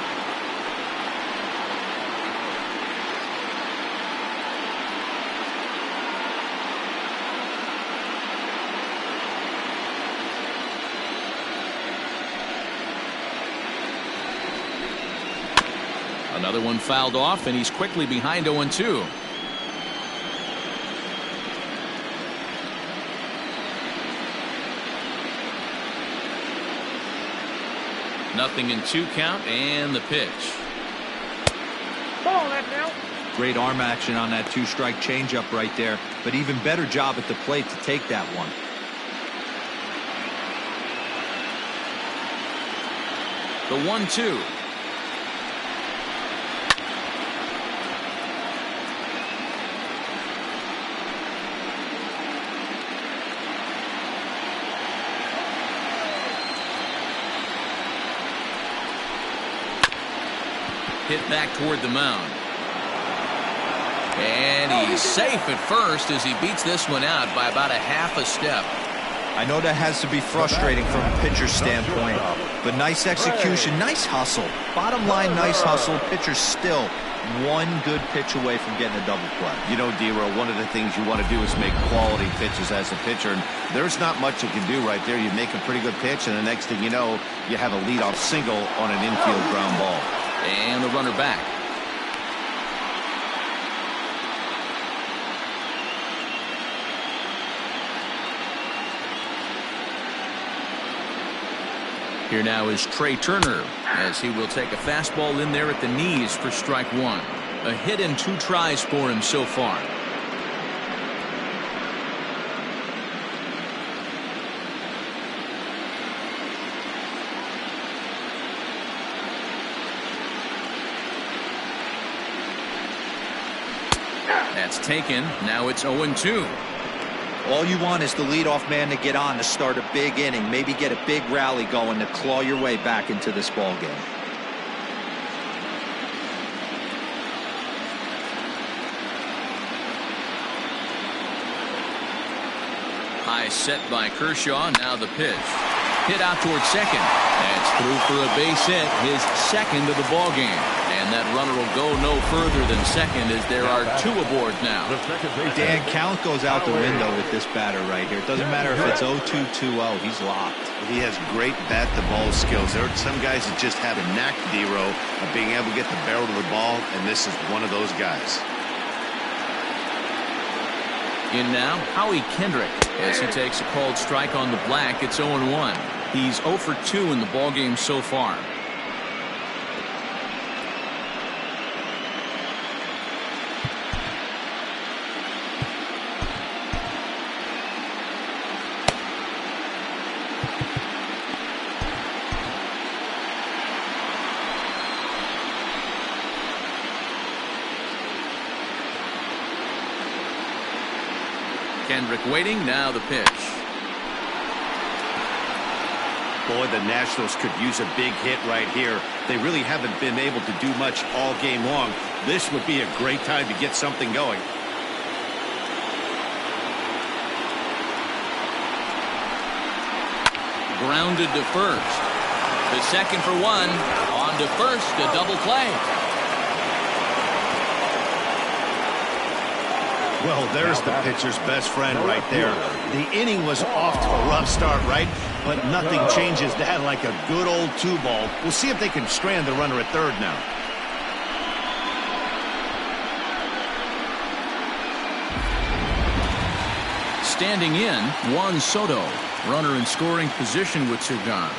Another one fouled off, and he's quickly behind 0-2. Nothing in 2 count, and the pitch. Ball left now. Great arm action on that 2-strike changeup right there, but even better job at the plate to take that one. The 1-2. Hit back toward the mound. And he's safe at first as he beats this one out by about a half a step. I know that has to be frustrating from a pitcher's standpoint, but nice execution, nice hustle. Bottom line, nice hustle. Pitcher's still 1 good pitch away from getting a double play. You know, D-Row, one of the things you want to do is make quality pitches as a pitcher, and there's not much you can do right there. You make a pretty good pitch, and the next thing you know, you have a leadoff single on an infield ground ball. And the runner back. Here now is Trey Turner as he will take a fastball in there at the knees for strike 1. A hit and 2 tries for him so far. That's taken. Now it's 0-2. All you want is the leadoff man to get on to start a big inning, maybe get a big rally going to claw your way back into this ball game. High set by Kershaw. Now the pitch. Hit out towards second. That's through for a base hit, his second of the ball game. And that runner will go no further than second as there are two aboard now. Dan, count goes out the window with this batter right here. It doesn't matter if it's 0-2, 2-0. He's locked. He has great bat-to-ball skills. There are some guys that just have a knack, D-Row, of being able to get the barrel to the ball, and this is one of those guys. In now, Howie Kendrick, as he takes a called strike on the black. It's 0-1. He's 0 for 2 in the ballgame so far. Kendrick waiting. Now the pitch. Boy, the Nationals could use a big hit right here. They really haven't been able to do much all game long. This would be a great time to get something going. Grounded to first. The second for one. On to first. A double play. Well, there's the pitcher's best friend right there. The inning was off to a rough start, right? But nothing changes that like a good old 2-ball. We'll see if they can strand the runner at third now. Standing in, Juan Soto. Runner in scoring position with two gone.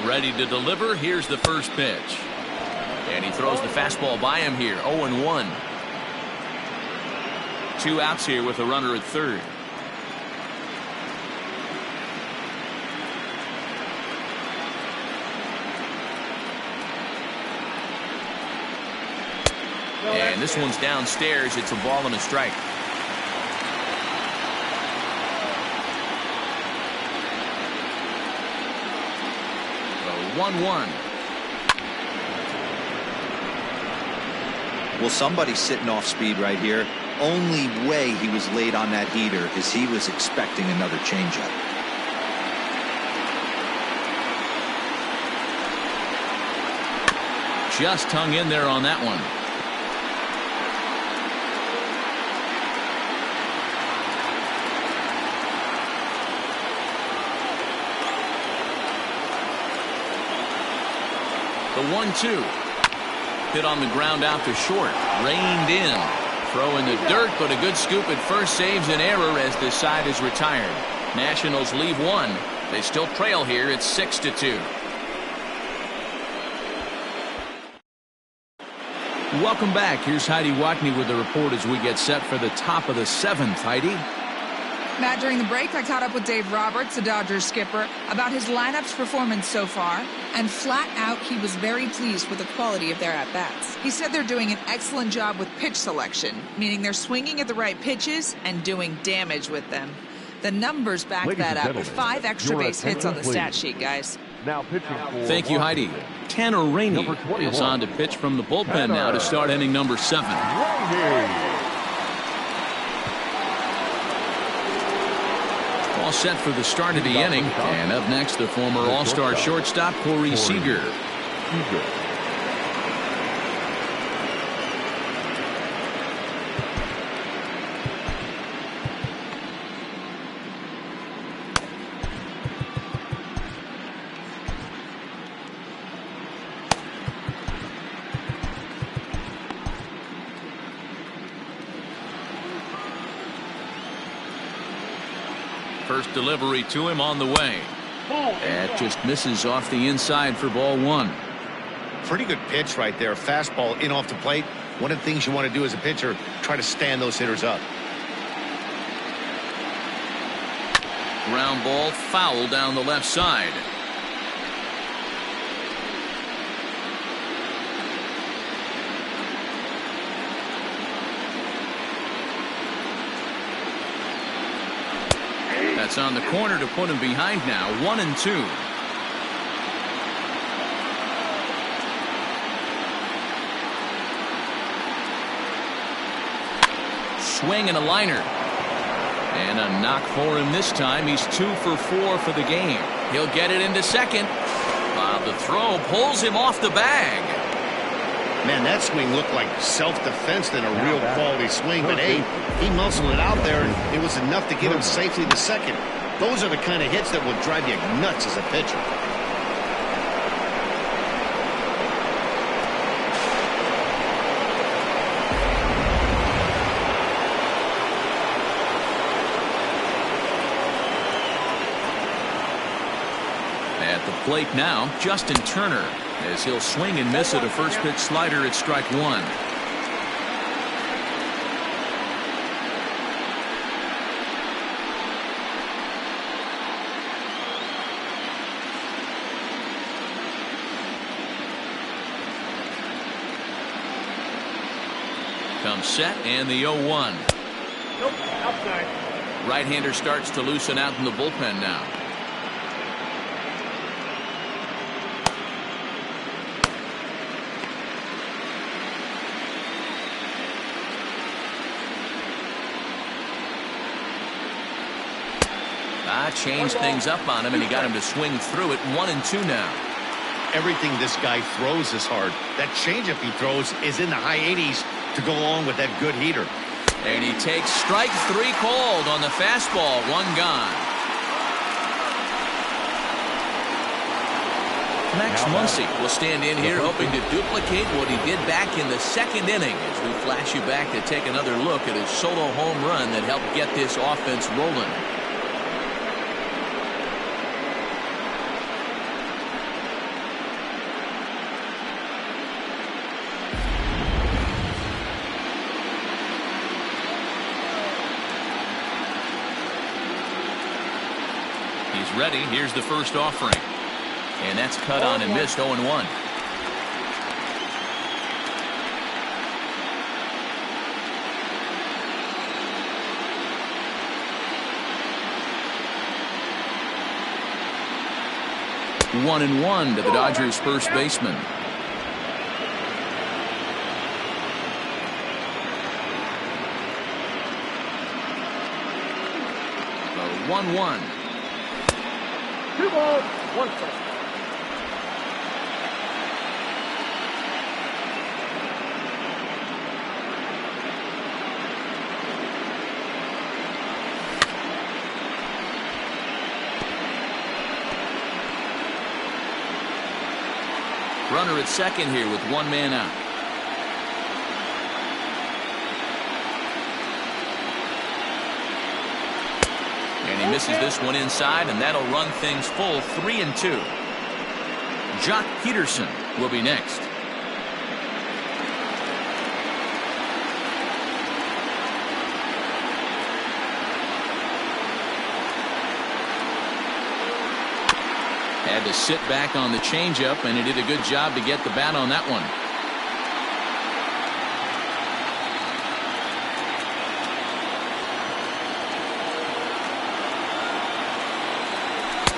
Ready to deliver. Here's the first pitch. And he throws the fastball by him here. 0-1. 2 outs here with a runner at third. And this one's downstairs. It's a ball and a strike. So 1-1. Well, somebody's sitting off speed right here. Only way he was late on that heater is he was expecting another changeup. Just hung in there on that one. The 1-2. Hit on the ground out to short. Reined in. Throw in the dirt, but a good scoop at first saves an error as this side is retired. Nationals leave one. They still trail here. It's 6-2. Welcome back. Here's Heidi Watney with the report as we get set for the top of the 7th. Heidi? Matt, during the break, I caught up with Dave Roberts, the Dodgers skipper, about his lineup's performance so far, and flat out, he was very pleased with the quality of their at-bats. He said they're doing an excellent job with pitch selection, meaning they're swinging at the right pitches and doing damage with them. The numbers back that up with 5 extra base hits on the stat sheet, guys. Now pitching for Thank you, Heidi. Tanner Rainey is on to pitch from the bullpen now to start inning number 7. All set for the start of the inning. And up next, the former All-Star shortstop, Corey Seager. First delivery to him on the way. That just misses off the inside for ball 1. Pretty good pitch right there. Fastball in off the plate. One of the things you want to do as a pitcher, try to stand those hitters up. Ground ball foul down the left side. That's on the corner to put him behind now. 1-2. Swing and a liner. And a knock for him this time. He's 2 for 4 for the game. He'll get it into second. The throw pulls him off the bag. Man, that swing looked like self-defense than a real quality swing. But, hey, he muscled it out there, and it was enough to get him safely to second. Those are the kind of hits that will drive you nuts as a pitcher. At the plate now, Justin Turner, as he'll swing and miss at a first pitch slider at strike 1. Comes set and the 0-1. Nope, outside. Right-hander starts to loosen out in the bullpen now. Changed things up on him, and he got him to swing through it. 1-2 now. Everything this guy throws is hard. That changeup he throws is in the high 80s to go along with that good heater. And he takes strike 3 called on the fastball. 1 gone. Max Muncy will stand in here hoping to duplicate what he did back in the second inning as we flash you back to take another look at his solo home run that helped get this offense rolling. He's ready. Here's the first offering. And that's cut on and missed. 0-1. One and one to the Dodgers first baseman. The 1-1. 2 balls, 1 strike. Runner at second here with 1 man out. And he misses this one inside, and that'll run things full. 3-2. Jock Peterson will be next. Had to sit back on the changeup, and he did a good job to get the bat on that one.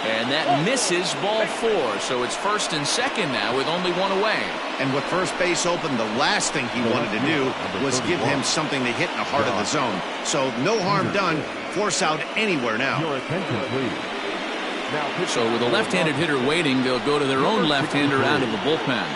And that misses, ball 4. So it's first and second now with only 1 away. And with first base open, the last thing he wanted to do was give him something to hit in the heart of the zone. So no harm done. Force out anywhere now. Your attention, please. So with a left-handed hitter waiting, they'll go to their own left-hander out of the bullpen.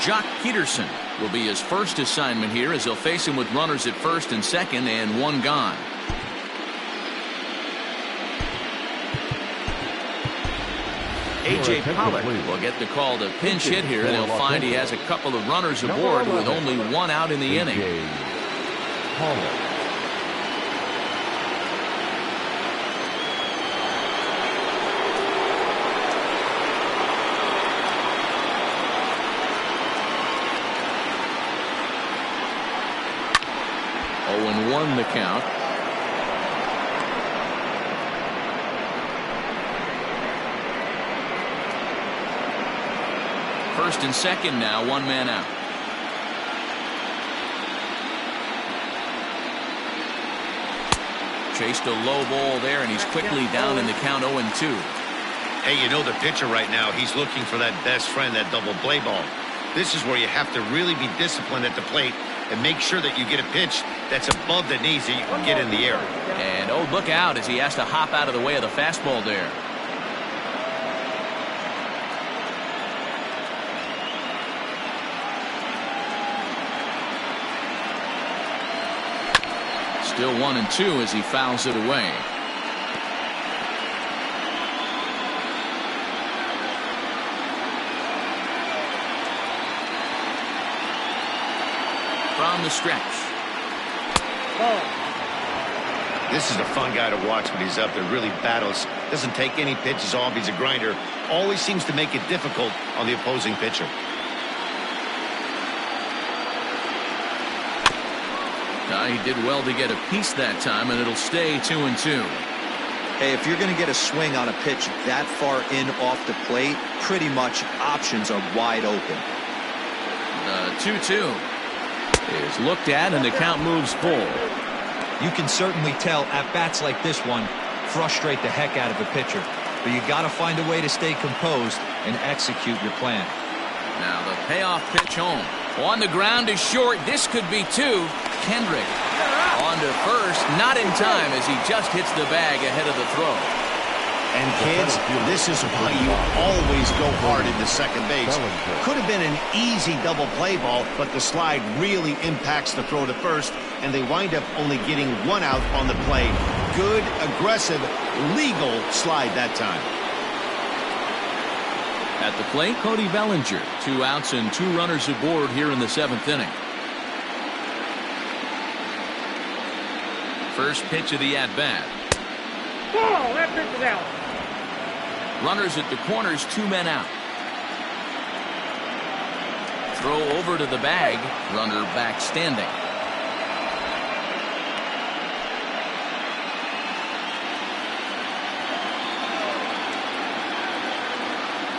Jock Peterson will be his first assignment here as he'll face him with runners at first and second and 1 gone. A.J. Pollock will get the call to pinch hit here. They'll find he has a couple of runners aboard with only 1 out in the inning. Oh, 1 the count. First and second now, one man out. Chased a low ball there, and he's quickly down in the count 0-2. Hey, you know the pitcher right now, he's looking for that best friend, that double play ball. This is where you have to really be disciplined at the plate and make sure that you get a pitch that's above the knees that you can get in the air. And oh, look out as he has to hop out of the way of the fastball there. Still 1-2 as he fouls it away. From the stretch. This is a fun guy to watch when he's up there. Really battles. Doesn't take any pitches off. He's a grinder. Always seems to make it difficult on the opposing pitcher. He did well to get a piece that time, and it'll stay 2-2. Hey, if you're going to get a swing on a pitch that far in off the plate, pretty much options are wide open. The 2-2 is looked at, and the count moves full. You can certainly tell at bats like this one frustrate the heck out of a pitcher, but you got to find a way to stay composed and execute your plan. Now the payoff pitch home. On the ground is short. This could be two. Kendrick on to first, not in time as he just hits the bag ahead of the throw. And kids, this is why you always go hard into second base. Could have been an easy double play ball, but the slide really impacts the throw to first, and they wind up only getting one out on the play. Good, aggressive, legal slide that time. At the plate, Cody Bellinger. 2 outs and 2 runners aboard here in the 7th inning. First pitch of the at-bat. Ball, that pitch is out. Runners at the corners, 2 men out. Throw over to the bag. Runner back standing.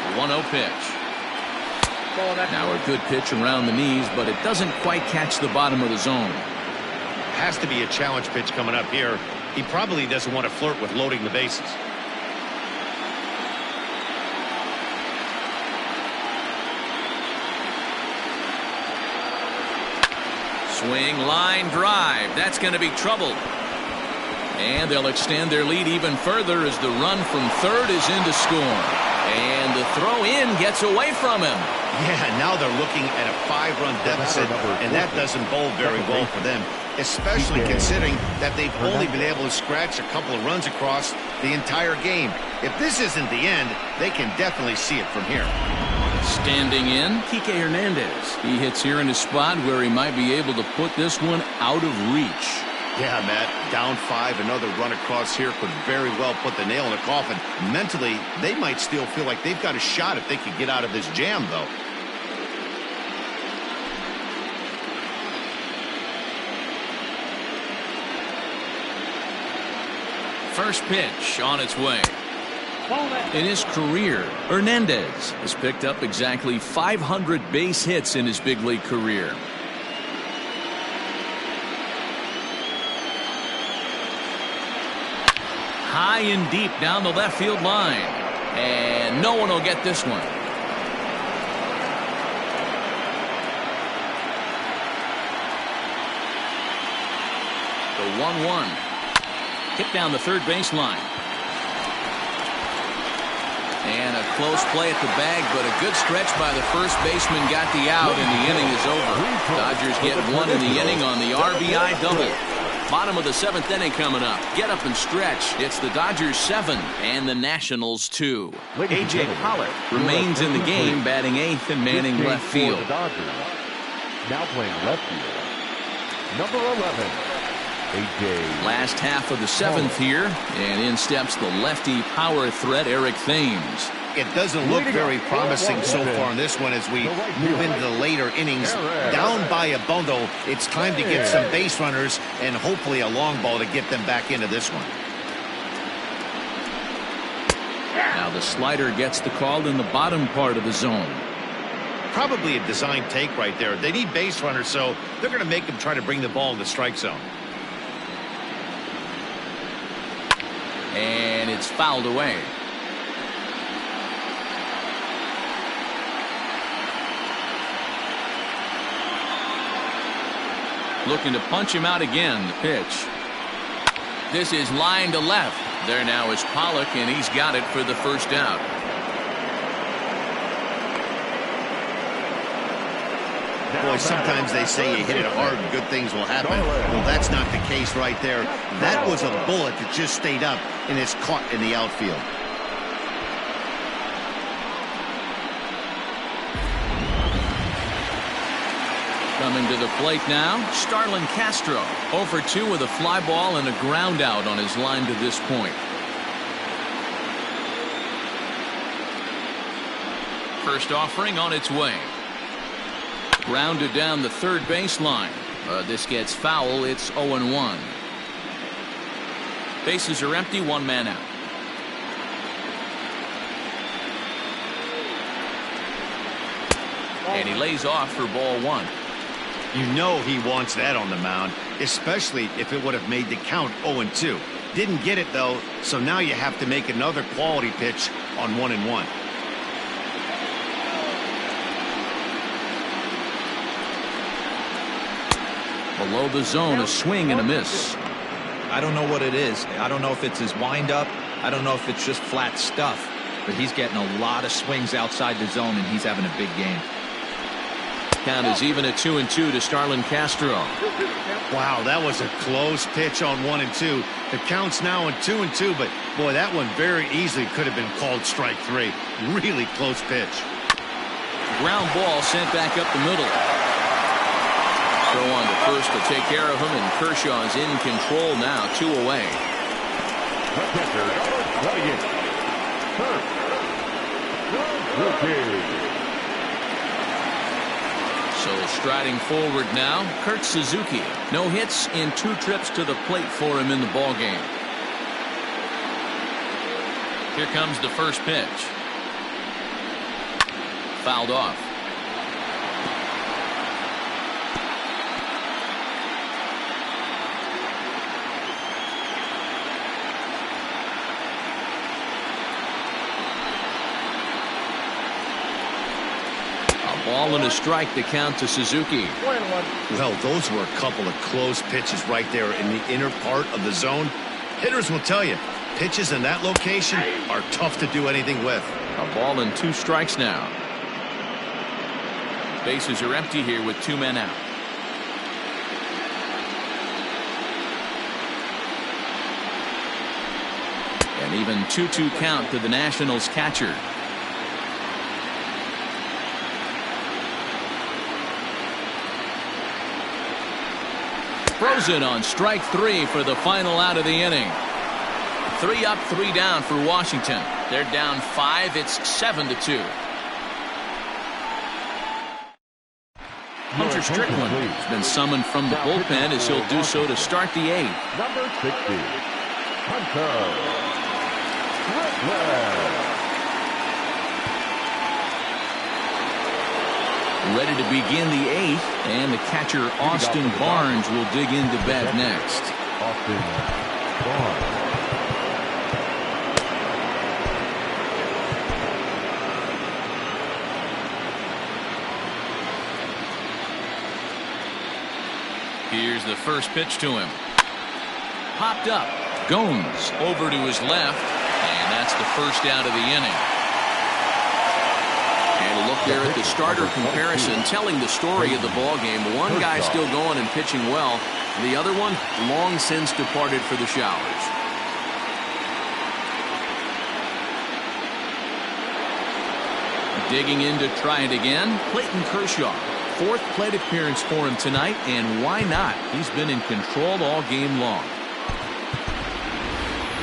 The 1-0 pitch. Now a good pitch around the knees, but it doesn't quite catch the bottom of the zone. Has to be a challenge pitch coming up here. He probably doesn't want to flirt with loading the bases. Swing, line, drive. That's going to be trouble. And they'll extend their lead even further as the run from third is in to score. And the throw in gets away from him. Yeah, now they're looking at a 5-run deficit, and that doesn't bode very well for them, especially considering that they've only been able to scratch a couple of runs across the entire game. If this isn't the end, they can definitely see it from here. Standing in, Kike Hernandez. He hits here in a spot where he might be able to put this one out of reach. Yeah, Matt, down 5, another run across here could very well put the nail in the coffin. Mentally, they might still feel like they've got a shot if they could get out of this jam, though. First pitch on its way. In his career, Hernandez has picked up exactly 500 base hits in his big league career. High and deep down the left field line. And no one will get this one. The 1-1. Hit down the third baseline. And a close play at the bag, but a good stretch by the first baseman got the out, and the inning is over. Dodgers get one in the inning on the RBI double. Bottom of the 7th inning coming up. Get up and stretch. It's the Dodgers 7 and the Nationals 2. A.J. Pollock remains in the game, batting 8th and manning left field. Now playing left field, number 11, A.J. Last half of the 7th here, and in steps the lefty power threat Eric Thames. It doesn't look very promising so far in this one as we move into the later innings. Down by a bundle, it's time to get some base runners and hopefully a long ball to get them back into this one. Now the slider gets the call in the bottom part of the zone. Probably a design take right there. They need base runners, so they're going to make them try to bring the ball in the strike zone. And it's fouled away. Looking to punch him out again. The pitch. This is line to left. There now is Pollock, and he's got it for the first out. Boy, sometimes they say you hit it hard and good things will happen. Well, that's not the case right there. That was a bullet that just stayed up and is caught in the outfield. Coming to the plate now, Starlin Castro. 0 for 2 with a fly ball and a ground out on his line to this point. First offering on its way. Grounded down the third baseline. This gets foul. It's 0-1. Bases are empty. 1 man out. And he lays off for ball 1. You know he wants that on the mound, especially if it would have made the count 0-2. Didn't get it, though, so now you have to make another quality pitch on 1-1. Below the zone, a swing and a miss. I don't know what it is. I don't know if it's his windup. I don't know if it's just flat stuff. But he's getting a lot of swings outside the zone, and he's having a big game. Count is even at 2-2 to Starlin Castro. Wow, that was a close pitch on 1-2. The count's now at 2-2, but boy, that one very easily could have been called strike 3. Really close pitch. Ground ball sent back up the middle. Throw on to first to take care of him, and Kershaw's in control now. 2 away. So striding forward now, Kurt Suzuki. No hits in 2 trips to the plate for him in the ball game. Here comes the first pitch. Fouled off. Ball and a strike to count to Suzuki. Well, those were a couple of close pitches right there in the inner part of the zone. Hitters will tell you, pitches in that location are tough to do anything with. A ball and 2 strikes now. Bases are empty here with 2 men out. An even 2-2 count to the Nationals catcher. Frozen on strike 3 for the final out of the inning. 3 up, 3 down for Washington. They're down 5. It's 7-2. Hunter Strickland has been summoned from the bullpen as he'll do so to start the 8th. Number 60, Hunter Strickland. Ready to begin the 8th, and the catcher Austin Barnes will dig into bat next. Austin Barnes. Here's the first pitch to him. Popped up. Gomes over to his left, and that's the first out of the inning. And a look there at the starter comparison, telling the story of the ball game. One guy still going and pitching well. The other one long since departed for the showers. Digging in to try it again, Clayton Kershaw. 4th plate appearance for him tonight, and why not? He's been in control all game long.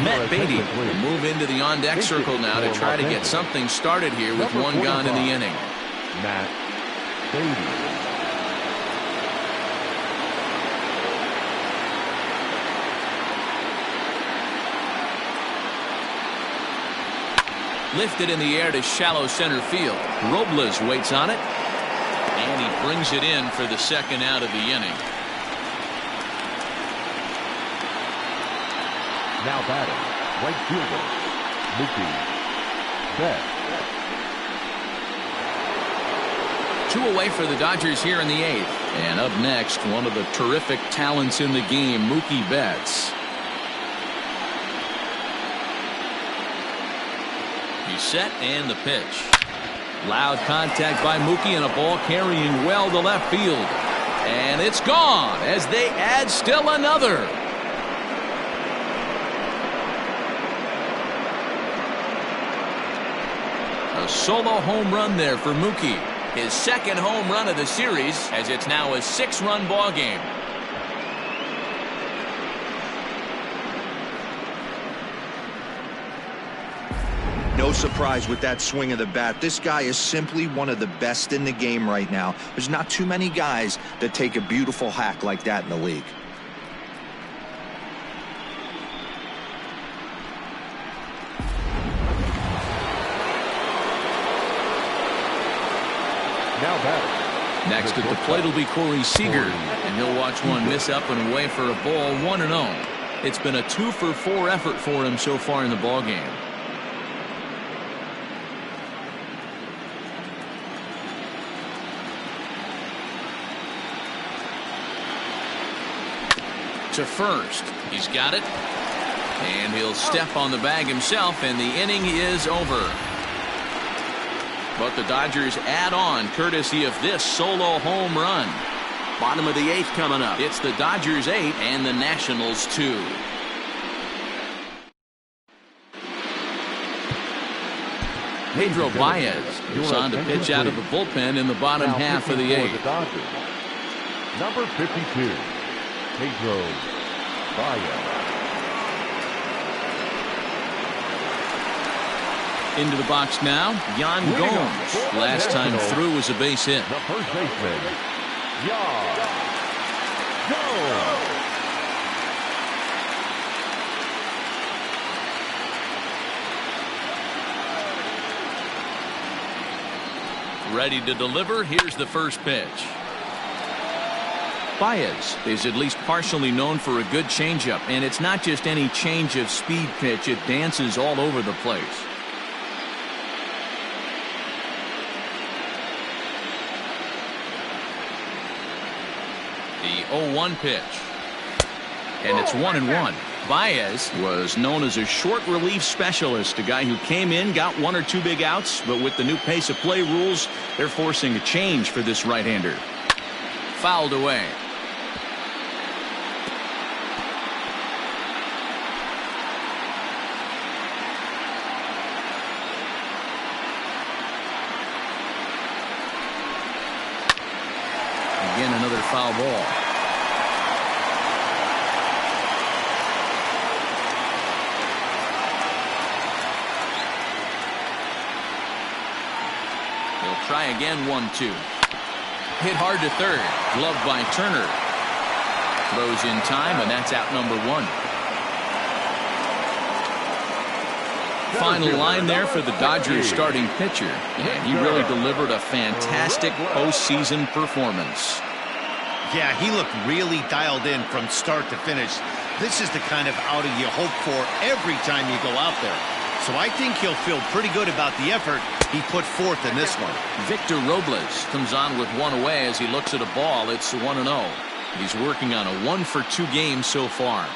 Matt Beatty will move into the on-deck circle now to try to get something started here with 1 gone in the inning. Matt Beatty. Lifted in the air to shallow center field. Robles waits on it. And he brings it in for the second out of the inning. Now batting, right fielder, Mookie Betts. 2 away for the Dodgers here in the 8th. And up next, one of the terrific talents in the game, Mookie Betts. He's set and the pitch. Loud contact by Mookie and a ball carrying well to left field. And it's gone as they add still another. A solo home run there for Mookie. His second home run of the series, as it's now a 6-run ball game. No surprise with that swing of the bat. This guy is simply one of the best in the game right now. There's not too many guys that take a beautiful hack like that in the league. Now batting. Next at the plate will be Corey Seager, and he'll watch one miss up and away for a ball, 1-0. It's been a 2-for-4 effort for him so far in the ball game. To first. He's got it. And he'll step on the bag himself, and the inning is over. But the Dodgers add on courtesy of this solo home run. Bottom of the 8th coming up. It's the Dodgers 8 and the Nationals 2. Pedro Baez is on to pitch out of the bullpen in the bottom half of the 8th. Number 52, Pedro Baez. Into the box now, Yan Gomes. Last time through was a base hit. The first baseman, Yan Gomes. Ready to deliver. Here's the first pitch. Baez is at least partially known for a good changeup, and it's not just any change of speed pitch. It dances all over the place. The 0-1 pitch. And it's 1-1. Baez was known as a short relief specialist, a guy who came in, got 1 or 2 big outs, but with the new pace of play rules, they're forcing a change for this right-hander. Fouled away. Again, another foul ball. He'll try again, 1-2. Hit hard to third. Gloved by Turner. Throws in time, and that's out number 1. Final line there for the Dodgers starting pitcher, and he really delivered a fantastic postseason performance. Yeah, he looked really dialed in from start to finish. This is the kind of outing you hope for every time you go out there. So I think he'll feel pretty good about the effort he put forth in this one. Victor Robles comes on with 1 away as he looks at a ball. It's 1-0. He's working on a 1-for-2 game so far.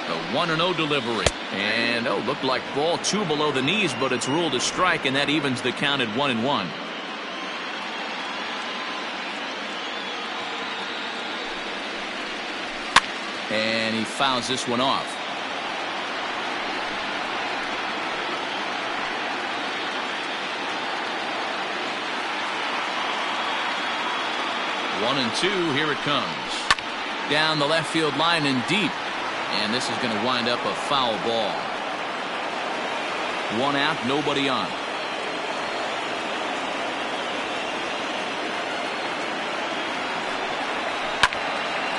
The 1-0 delivery. And, looked like ball 2 below the knees, but it's ruled a strike, and that evens the count at 1-1. And he fouls this one off. One and 2, here it comes. Down the left field line and deep. And this is going to wind up a foul ball. 1 out, nobody on.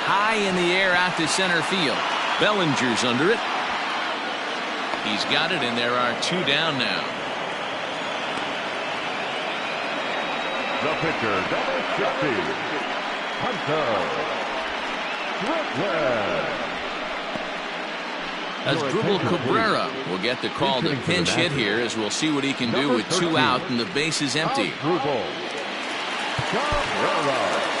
High in the air out to center field. Bellinger's under it. He's got it, and there are 2 down now. The pitcher, number 60, Hunter Strickland. Asdrubal Cabrera will get the call to pinch hit here, as we'll see what he can do with 2 out and the base is empty. Asdrubal Cabrera.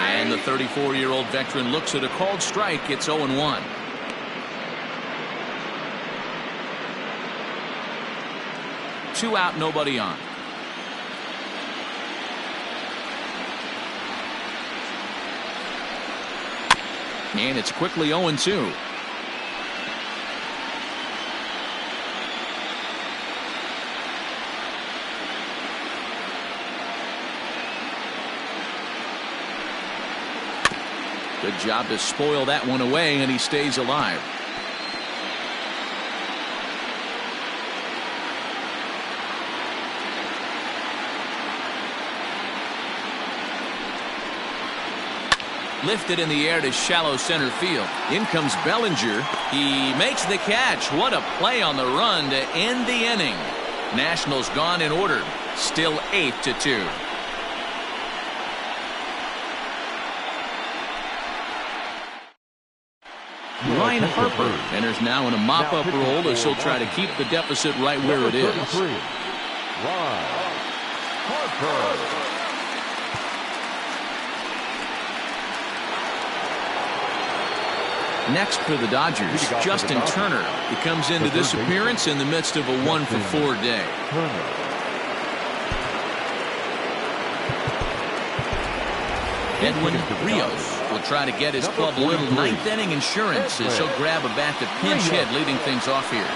And the 34-year-old veteran looks at a called strike. It's 0-1. Two out, nobody on. And it's quickly 0-2. Good job to spoil that one away, and he stays alive. Lifted in the air to shallow center field. In comes Bellinger. He makes the catch. What a play on the run to end the inning. Nationals gone in order. Still 8-2. Ryan Harper enters now in a mop-up role as he'll try to keep the deficit right where it is. Ryan Harper. Next for the Dodgers, Justin Turner. He comes into this appearance in the midst of a 1-for-4 day. Edwin Rios will try to get his club a little ninth-inning insurance as he'll grab a bat to pinch hit, leading things off here.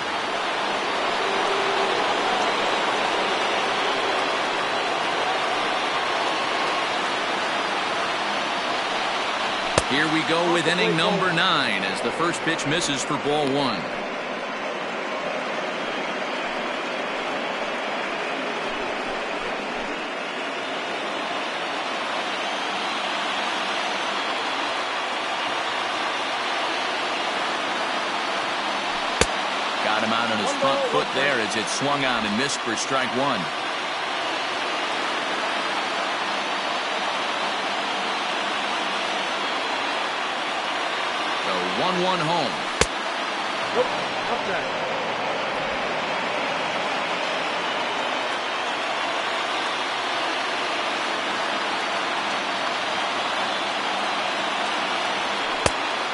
Here we go with inning number 9 as the first pitch misses for ball 1. Got him out on his front foot there as it swung out and missed for strike 1. So 1-1 home. Nope, up there.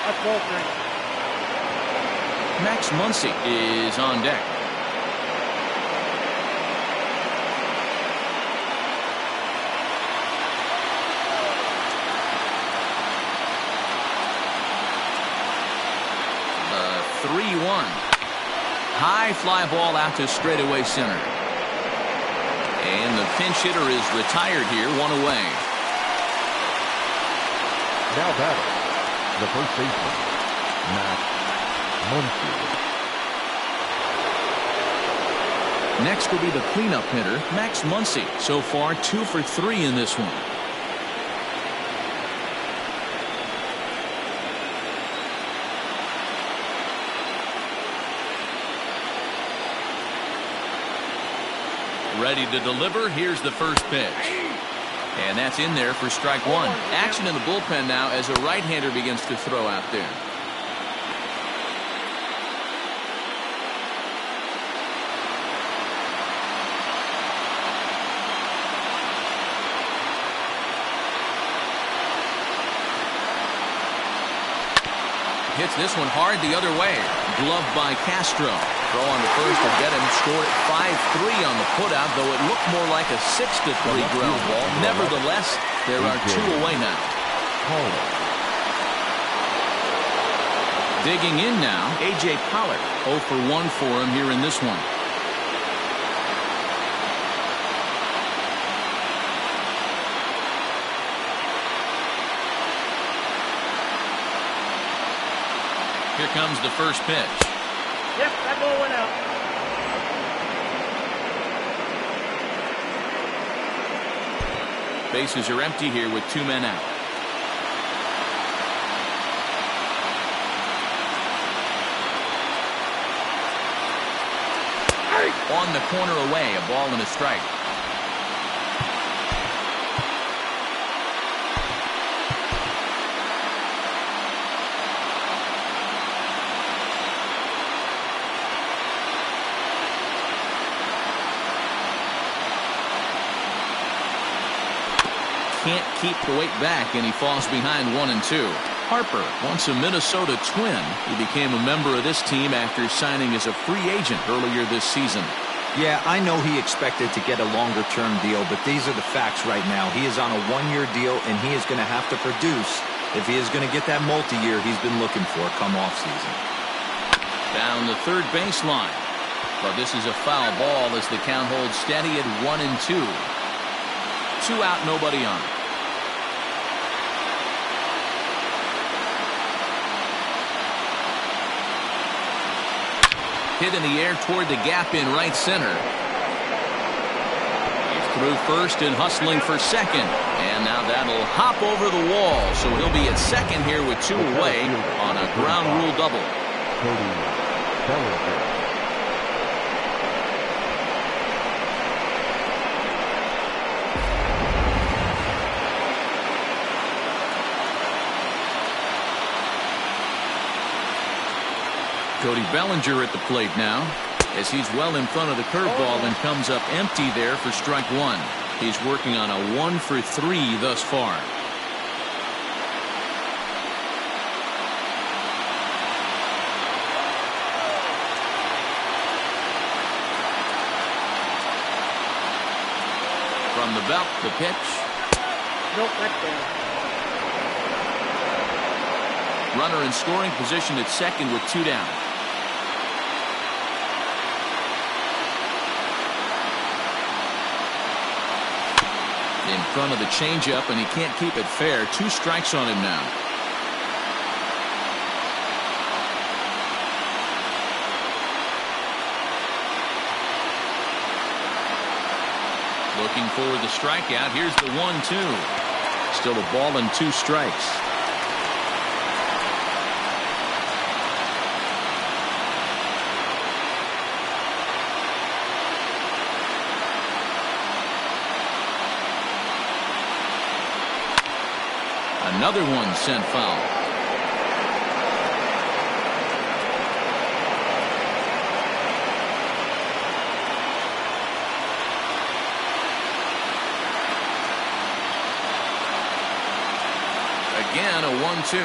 That's ball 3. Max Muncy is on deck. The 3-1. High fly ball out to straightaway center. And the pinch hitter is retired here, 1 away. Now batting, the first baseman, Max Muncy. Next will be the cleanup hitter, Max Muncy. So far, 2 for 3 in this one. Ready to deliver. Here's the first pitch. And that's in there for strike 1. Action in the bullpen now as a right-hander begins to throw out there. Hits this one hard the other way. Gloved by Castro. Throw on the first to get him. Scored at 5-3 on the putout, though it looked more like a 6-3 ground ball. Nevertheless, there are 2 away now. Digging in now, A.J. Pollard. 0 for 1 for him here in this one. Here comes the first pitch. Yep, that ball went out. Bases are empty here with 2 men out. On the corner away, a ball and a strike. Can't keep the weight back, and he falls behind 1-2. Harper, once a Minnesota Twin, he became a member of this team after signing as a free agent earlier this season. Yeah, I know he expected to get a longer-term deal, but these are the facts right now. He is on a 1-year deal, and he is going to have to produce if he is going to get that multi-year he's been looking for come off-season. Down the third baseline. But this is a foul ball as the count holds steady at 1-2. 2 out, nobody on. Hit in the air toward the gap in right center. He's through first and hustling for second. And now that'll hop over the wall. So he'll be at second here with 2 away on a ground rule double. Cody Bellinger. Cody Bellinger at the plate now, as he's well in front of the curveball and comes up empty there for strike 1. He's working on a 1 for 3 thus far. From the belt, the pitch. Nope, that's down. Runner in scoring position at second with 2 down. In front of the changeup, and he can't keep it fair. 2 strikes on him now. Looking for the strikeout. Here's the 1-2. Still a ball and 2 strikes. Another one sent foul. Again, a 1-2.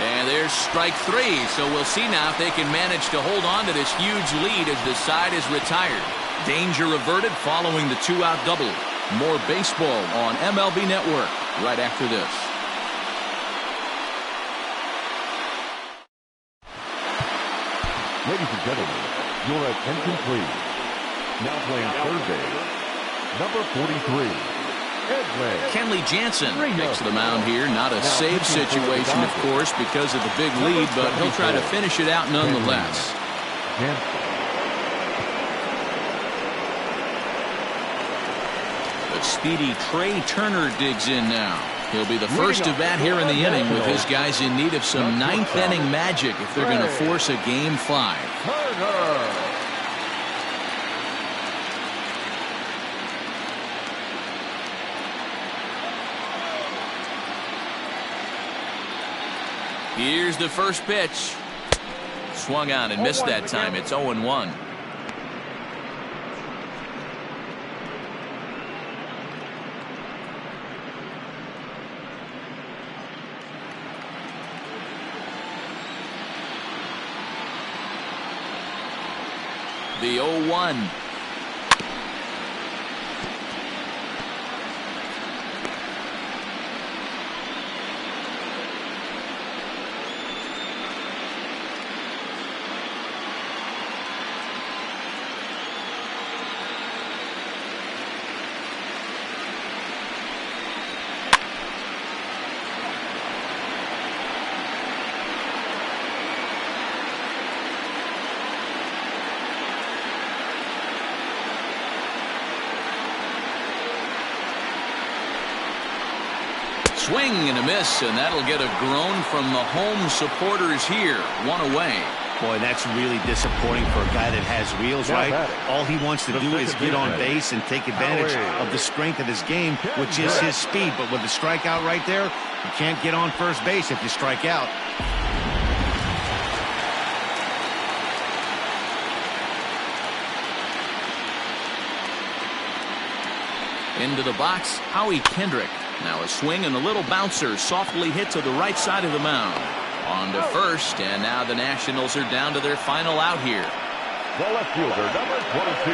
And there's strike 3. So we'll see now if they can manage to hold on to this huge lead as the side is retired. Danger averted following the 2-out double. More baseball on MLB Network right after this. Ladies and gentlemen, your attention please. Now playing third base, number 43, Kenley Jansen takes the mound here. Not a save situation, of course, because of the big lead, but he'll try to finish it out nonetheless. The speedy Trey Turner digs in now. He'll be the first to bat here in the inning with his guys in need of some 9th inning magic if they're going to force a Game 5. Here's the first pitch. Swung on and missed that time. It's 0-1. The 0-1. Swing and a miss, and that'll get a groan from the home supporters here. One away. Boy, that's really disappointing for a guy that has wheels, right? All he wants to do is get on base and take advantage of the strength of his game, which is his speed. But with the strikeout right there, you can't get on first base if you strike out. Into the box, Howie Kendrick. Now a swing and a little bouncer softly hit to the right side of the mound. On to first, and now the Nationals are down to their final out here. The left fielder, number 22,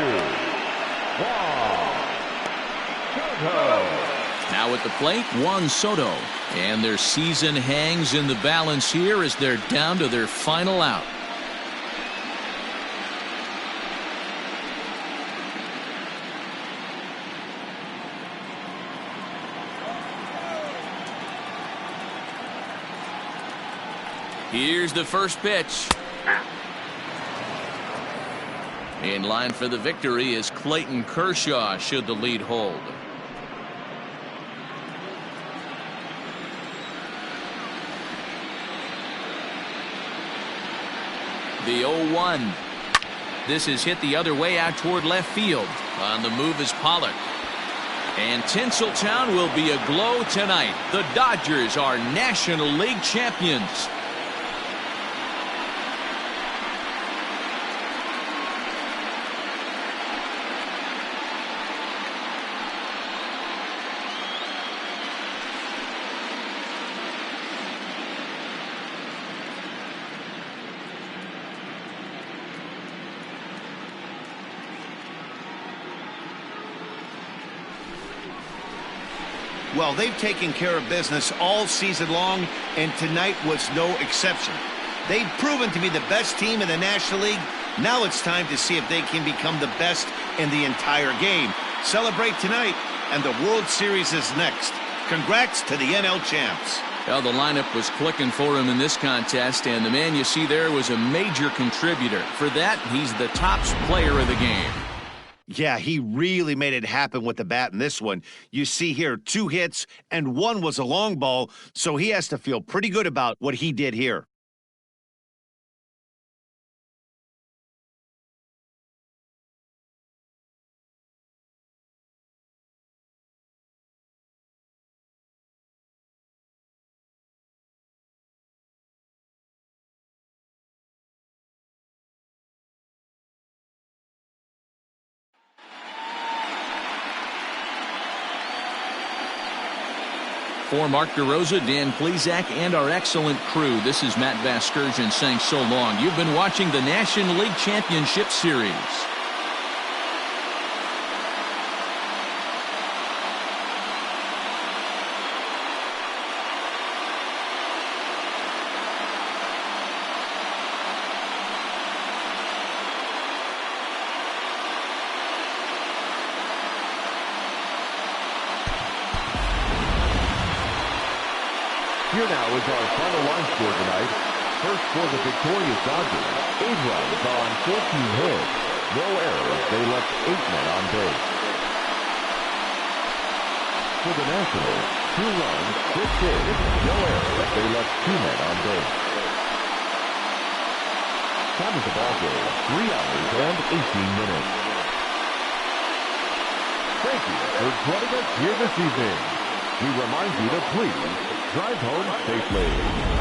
Juan Soto. Now at the plate, Juan Soto. And their season hangs in the balance here as they're down to their final out. Here's the first pitch. In line for the victory is Clayton Kershaw, should the lead hold. The 0-1. This is hit the other way out toward left field. On the move is Pollock. And Tinseltown will be aglow tonight. The Dodgers are National League champions. Well, they've taken care of business all season long, and tonight was no exception. They've proven to be the best team in the National League. Now it's time to see if they can become the best in the entire game. Celebrate tonight, and the World Series is next. Congrats to the NL champs. Well, the lineup was clicking for him in this contest, and the man you see there was a major contributor. For that, he's the top player of the game. Yeah, he really made it happen with the bat in this one. You see here 2 hits, and 1 was a long ball, so he has to feel pretty good about what he did here. For Mark DeRosa, Dan Plesac, and our excellent crew, this is Matt Vasgersian saying so long. You've been watching the National League Championship Series. Here now is our final line score tonight. First for the victorious Dodgers, 8 runs on 14 hits. No errors. They left 8 men on base. For the Nationals, 2 runs, 6 hits. No errors. They left 2 men on base. Time of the ball game, 3 hours and 18 minutes. Thank you for joining us here this evening. We remind you to please drive home safely.